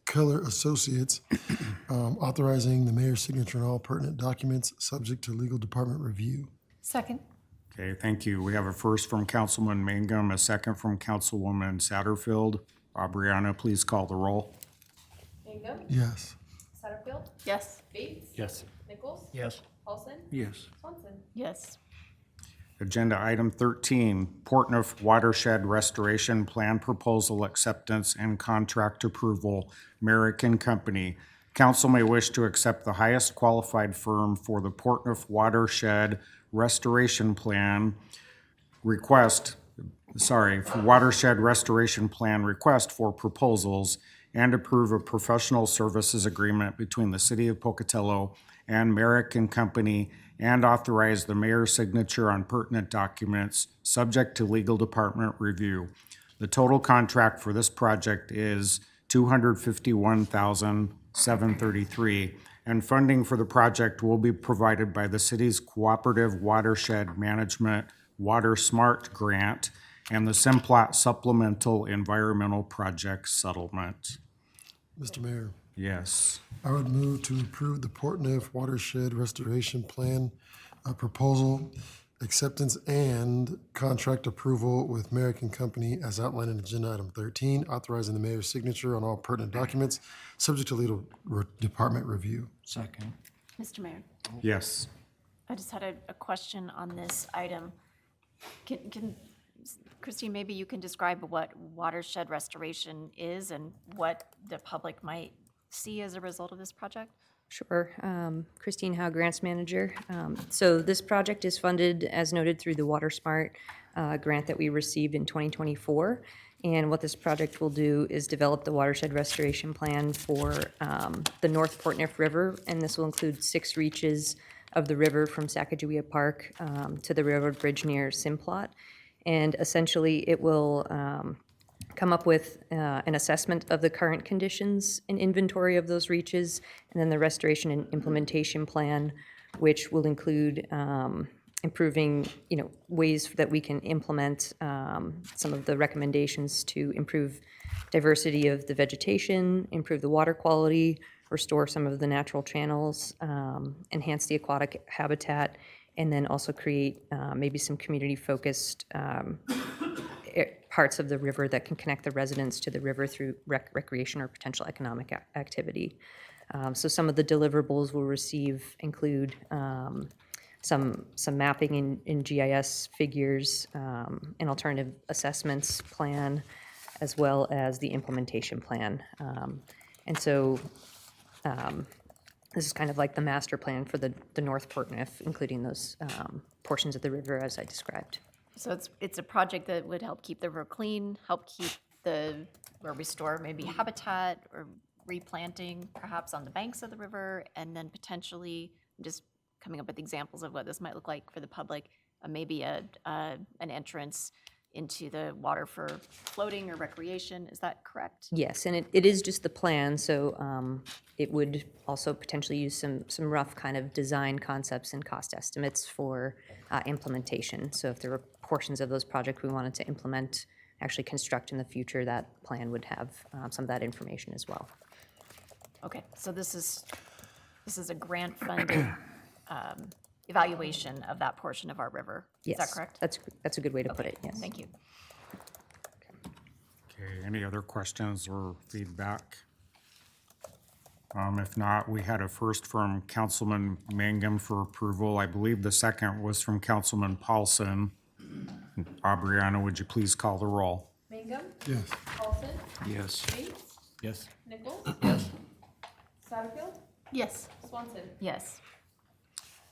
authorizing the mayor's signature on all pertinent documents, subject to legal department review. Second. Okay, thank you. We have a first from Councilman Mangum, a second from Councilwoman Satterfield. Aubriana, please call the roll. Mangum, Yes. Satterfield, Yes. Bates. Yes. Nichols, Yes. Paulson, Yes. Swanson. Yes. Agenda item 13, Portneuf Watershed Restoration Plan Proposal Acceptance and Contract Approval, Merrick and Company. Council may wish to accept the highest qualified firm for the Portneuf Watershed Restoration Plan Watershed Restoration Plan request for proposals and approve a professional services agreement between the City of Pocatello and Merrick and Company, and authorize the mayor's signature on pertinent documents, subject to legal department review. The total contract for this project is $251,733, and funding for the project will be provided by the city's Cooperative Watershed Management Water Smart Grant and the Simplot Supplemental Environmental Project Settlement. Mr. Mayor, Yes. I would move to approve the Portneuf Watershed Restoration Plan proposal, acceptance and contract approval with American Company as outlined in agenda item 13, authorizing the mayor's signature on all pertinent documents, subject to legal department review. Second. Mr. Mayor, Yes. I just had a question on this item. Christine, maybe you can describe what watershed restoration is and what the public might see as a result of this project? Sure. Christine Howe, Grants Manager. So this project is funded, as noted, through the WaterSmart grant that we received in 2024. And what this project will do is develop the watershed restoration plan for the North Portneuf River, and this will include 6 reaches of the river from Sacagawea Park to the railroad bridge near Simplot. And essentially, it will come up with an assessment of the current conditions, an inventory of those reaches, and then the restoration and implementation plan, which will include improving, ways that we can implement some of the recommendations to improve diversity of the vegetation, improve the water quality, restore some of the natural channels, enhance the aquatic habitat, and then also create maybe some community-focused parts of the river that can connect the residents to the river through recreation or potential economic activity. So some of the deliverables we'll receive include some mapping in GIS figures, an alternative assessments plan, as well as the implementation plan. And so this is kind of like the master plan for the North Portneuf, including those portions of the river as I described. So it's a project that would help keep the river clean, help keep or restore maybe habitat or replanting perhaps on the banks of the river, and then potentially just coming up with examples of what this might look like for the public, maybe an entrance into the water for floating or recreation. Is that correct? Yes, and it is just the plan, so it would also potentially use some rough kind of design concepts and cost estimates for implementation. So if there were portions of those projects we wanted to implement, actually construct in the future, that plan would have some of that information as well. Okay, so this is a grant-funded evaluation of that portion of our river. Is that Yes, correct? that's a good way to put it, yes. Thank you. Okay, any other questions or feedback? If not, we had a first from Councilman Mangum for approval. I believe the second was from Councilman Paulson. Aubriana, would you please call the roll? Mangum? Yes. Paulson? Yes. Bates? Yes. Nichols? Yes. Satterfield? Yes. Swanson? Yes.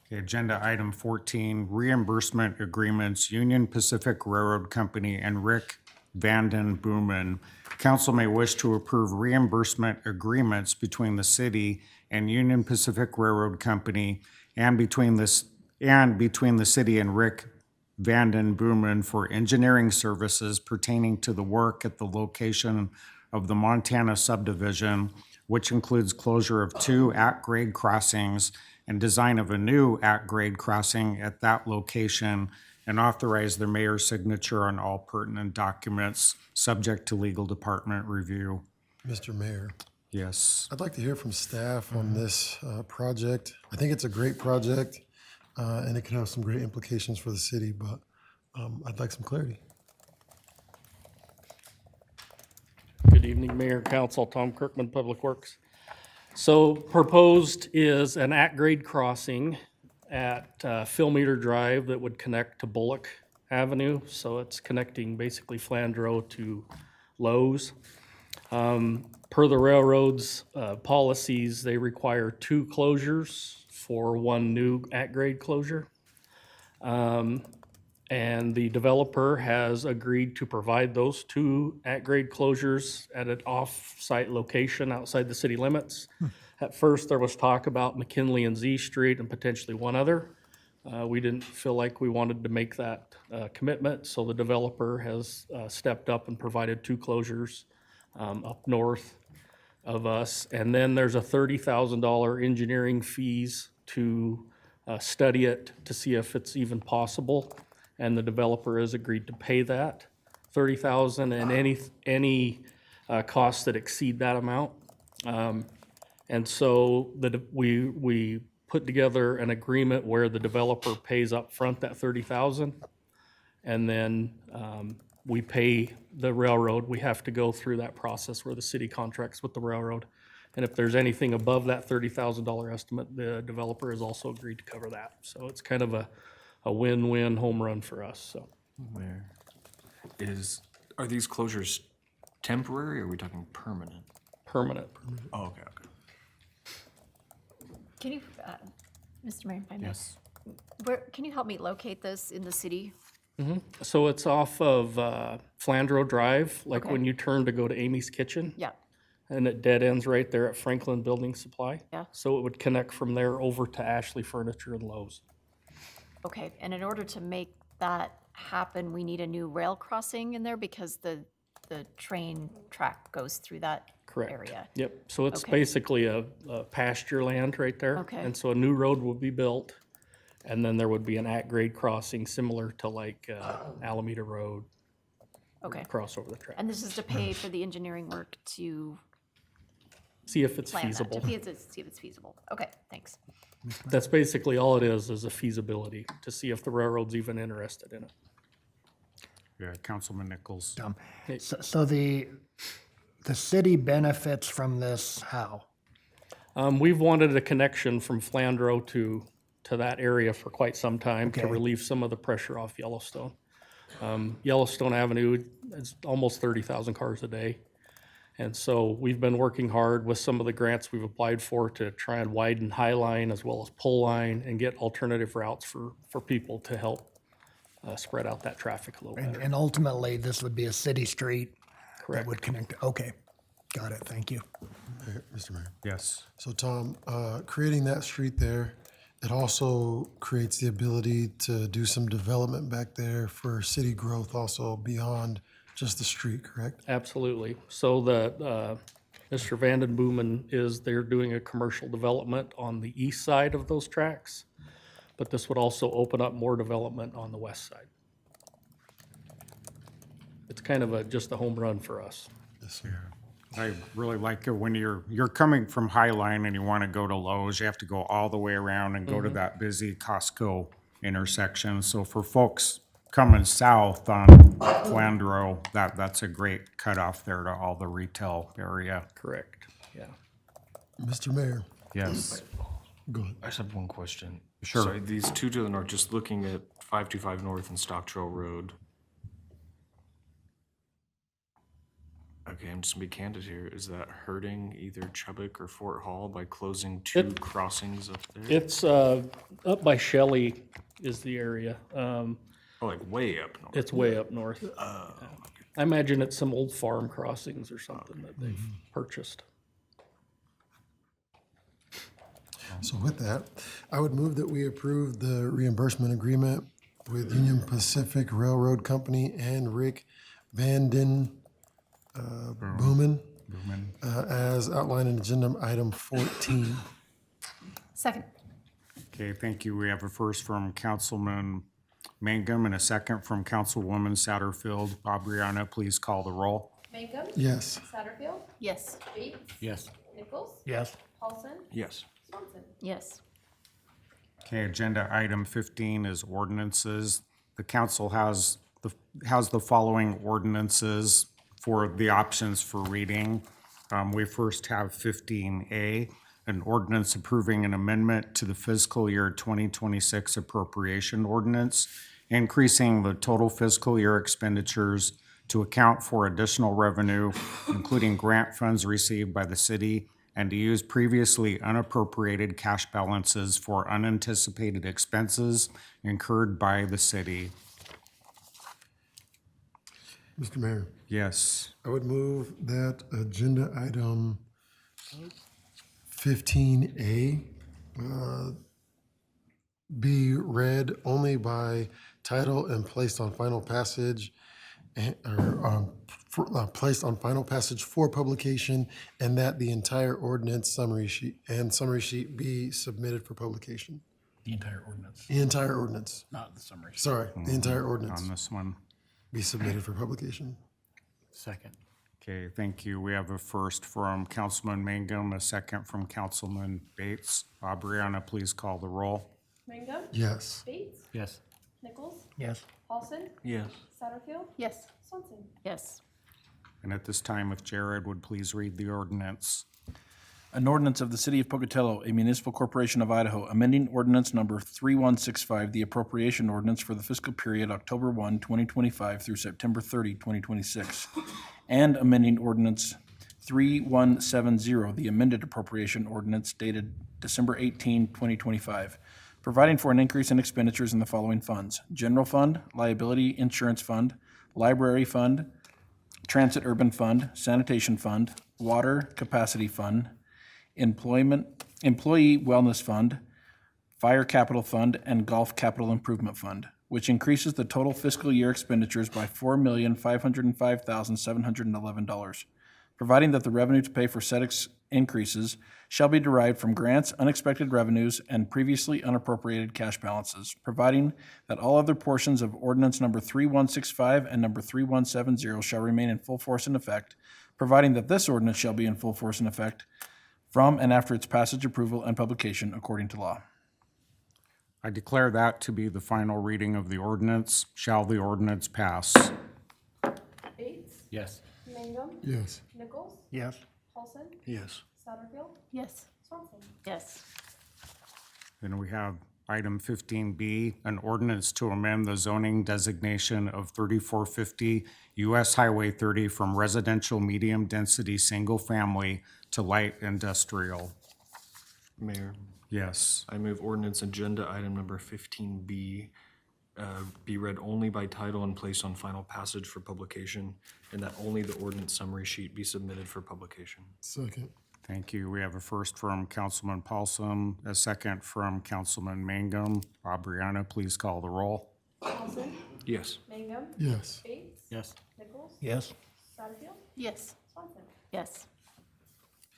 Okay, agenda item 14, reimbursement agreements, Union Pacific Railroad Company and Rick Vanden Boomen. Council may wish to approve reimbursement agreements between the city and Union Pacific Railroad Company and between the city and Rick Vanden Boomen for engineering services pertaining to the work at the location of the Montana subdivision, which includes closure of 2 at-grade crossings and design of a new at-grade crossing at that location, and authorize the mayor's signature on all pertinent documents, subject to legal department review. Mr. Mayor, Yes. I'd like to hear from staff on this project. I think it's a great project, and it can have some great implications for the city, but I'd like some clarity. Good evening, Mayor, Council, Tom Kirkman, Public Works. So proposed is an at-grade crossing at Philmeter Drive that would connect to Bullock Avenue. So it's connecting basically Flandreau to Lowe's. Per the railroad's policies, they require 2 closures for 1 new at-grade closure. And the developer has agreed to provide those 2 at-grade closures at an off-site location outside the city limits. At first, there was talk about McKinley and Z Street and potentially 1 other. We didn't feel like we wanted to make that commitment, so the developer has stepped up and provided 2 closures up north of us. And then there's a $30,000 engineering fees to study it to see if it's even possible. And the developer has agreed to pay that. 30,000 and any costs that exceed that amount. And so we put together an agreement where the developer pays up front that 30,000, and then we pay the railroad. We have to go through that process where the city contracts with the railroad. And if there's anything above that $30,000 estimate, the developer has also agreed to cover that. So it's kind of a win-win home run for us, so. Are these closures temporary, or are we talking permanent? Permanent. Oh, okay, okay. Can you, Mr. Mayor, if I may? Where, can you help me locate this in the city? So it's off of Flandreau Drive, like Okay. when you turn to go to Amy's Kitchen. Yeah. And it dead ends right there at Franklin Building Supply. Yeah. So it would connect from there over to Ashley Furniture and Lowe's. Okay, and in order to make that happen, we need a new rail crossing in there because the train track goes through that Correct. area. Yep, so it's Okay. basically a pasture land right there. Okay. And so a new road will be built, and then there would be an at-grade crossing similar to like Alameda Road. Okay. Cross over the track. And this is to pay for the engineering work to See if it's plan that, feasible. to see if it's feasible. Okay, thanks. That's basically all it is a feasibility, to see if the railroad's even interested in it. Yeah, Councilman Nichols. So the city benefits from this how? We've wanted a connection from Flandreau to that area for quite some time to Okay. relieve some of the pressure off Yellowstone. Yellowstone Avenue is almost 30,000 cars a day. And so we've been working hard with some of the grants we've applied for to try and widen High Line as well as Pull Line and get alternative routes for people to help spread out that traffic a little better. And ultimately, this would be a city street that Correct. would connect. Okay, got it. Thank you. Mr. Mayor. Yes. So Tom, creating that street there, it also creates the ability to do some development back there for city growth also beyond just the street, correct? Absolutely. So Mr. Vanden Boomen they're doing a commercial development on the east side of those tracks, but this would also open up more development on the west side. It's kind of just a home run for us. Yes, sir. I really like it when you're coming from Highline and you want to go to Lowe's, you have to go all the way around and go to that busy Costco intersection. So for folks coming south on Flandreau, that's a great cutoff there to all the retail area. Correct, yeah. Mr. Mayor. Yes. Go ahead. I just have one question. Sure. So these two to the north, just looking at 525 North and Stock Trail Road. Okay, I'm just gonna be candid here. Is that hurting either Chubbuck or Fort Hall by closing two crossings up there? It's up by Shelley is the area. Oh, like way up north? It's way up north. I imagine it's some old farm crossings or something that they've purchased. So with that, I would move that we approve the reimbursement agreement with Union Pacific Railroad Company and Rick Vanden Boomen as outlined in agenda item 14. Second. Okay, thank you. We have a first from Councilman Mangum and a second from Councilwoman Satterfield. Aubriana, please call the roll. Mangum? Yes. Satterfield? Yes. Bates? Yes. Nichols? Yes. Paulson? Yes. Swanson? Yes. Okay, agenda item 15 is ordinances. The council has the following ordinances for the options for reading. We first have 15A, an ordinance approving an amendment to the fiscal year 2026 appropriation ordinance, increasing the total fiscal year expenditures to account for additional revenue, including grant funds received by the city, and to use previously unappropriated cash balances for unanticipated expenses incurred by the city. Mr. Mayor, Yes. I would move that agenda item 15A be read only by title and placed on final passage, placed on final passage for publication, and that the entire ordinance summary sheet be submitted for publication. The entire ordinance, The entire ordinance. not the summary. Sorry, the entire ordinance. On this one. be submitted for publication. Second. Okay, thank you. We have a first from Councilman Mangum, a second from Councilman Bates. Brianna, please call the roll. Mangum? Yes. Bates? Yes. Nichols? Yes. Paulson? Yes. Satterfield? Yes. Swanson? Yes. And at this time, if Jared would please read the ordinance. An ordinance of the City of Pocatello, a municipal corporation of Idaho, amending ordinance number 3165, the appropriation ordinance for the fiscal period October 1, 2025 through September 30, 2026, and amending ordinance 3170, the amended appropriation ordinance dated December 18, 2025, providing for an increase in expenditures in the following funds: General Fund, Liability Insurance Fund, Library Fund, Transit Urban Fund, Sanitation Fund, Water Capacity Fund, Employee Wellness Fund, Fire Capital Fund, and Golf Capital Improvement Fund, which increases the total fiscal year expenditures by $4,505,711, providing that the revenue to pay for said increases shall be derived from grants, unexpected revenues, and previously unappropriated cash balances, providing that all other portions of ordinance number 3165 and number 3170 shall remain in full force and effect, providing that this ordinance shall be in full force and effect from and after its passage, approval, and publication according to law. I declare that to be the final reading of the ordinance. Shall the ordinance pass? Bates? Yes. Mangum? Yes. Nichols? Yes. Paulson? Yes. Satterfield? Yes. Swanson? Yes. Then we have item 15B, an ordinance to amend the zoning designation of 3450 US Highway 30 from residential medium-density single-family to light industrial. Mayor, Yes. I move ordinance agenda item number 15B be read only by title and placed on final passage for publication, and that only the ordinance summary sheet be submitted for publication. Second. Thank you. We have a first from Councilman Paulson, a second from Councilman Mangum. Brianna, please call the roll. Paulson? Yes. Mangum? Yes. Bates? Yes. Nichols? Yes. Satterfield? Yes. Swanson? Yes.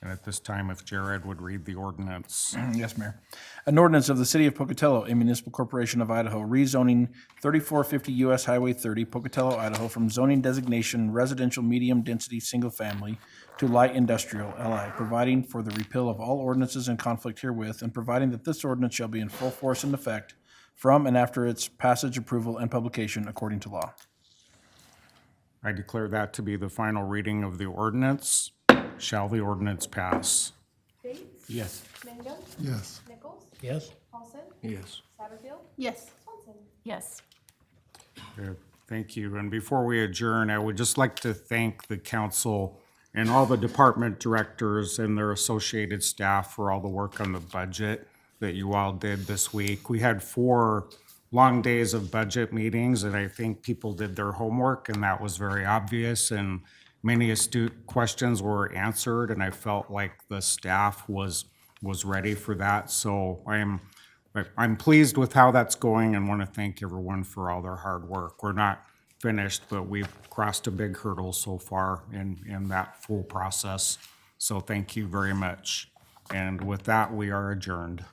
And at this time, if Jared would read the ordinance. Yes, Mayor. An ordinance of the City of Pocatello, a municipal corporation of Idaho, rezoning 3450 US Highway 30, Pocatello, Idaho, from zoning designation residential medium-density single-family to light industrial, LI, providing for the repeal of all ordinances in conflict herewith, and providing that this ordinance shall be in full force and effect from and after its passage, approval, and publication according to law. I declare that to be the final reading of the ordinance. Shall the ordinance pass? Bates? Yes. Mangum? Yes. Nichols? Yes. Paulson? Yes. Satterfield? Yes. Swanson? Yes. Good. Thank you. And before we adjourn, I would just like to thank the council and all the department directors and their associated staff for all the work on the budget that you all did this week. We had 4 long days of budget meetings, and I think people did their homework, and that was very obvious, and many astute questions were answered, and I felt like the staff was ready for that. So I'm pleased with how that's going and want to thank everyone for all their hard work. We're not finished, but we've crossed a big hurdle so far in that full process. So thank you very much. And with that, we are adjourned.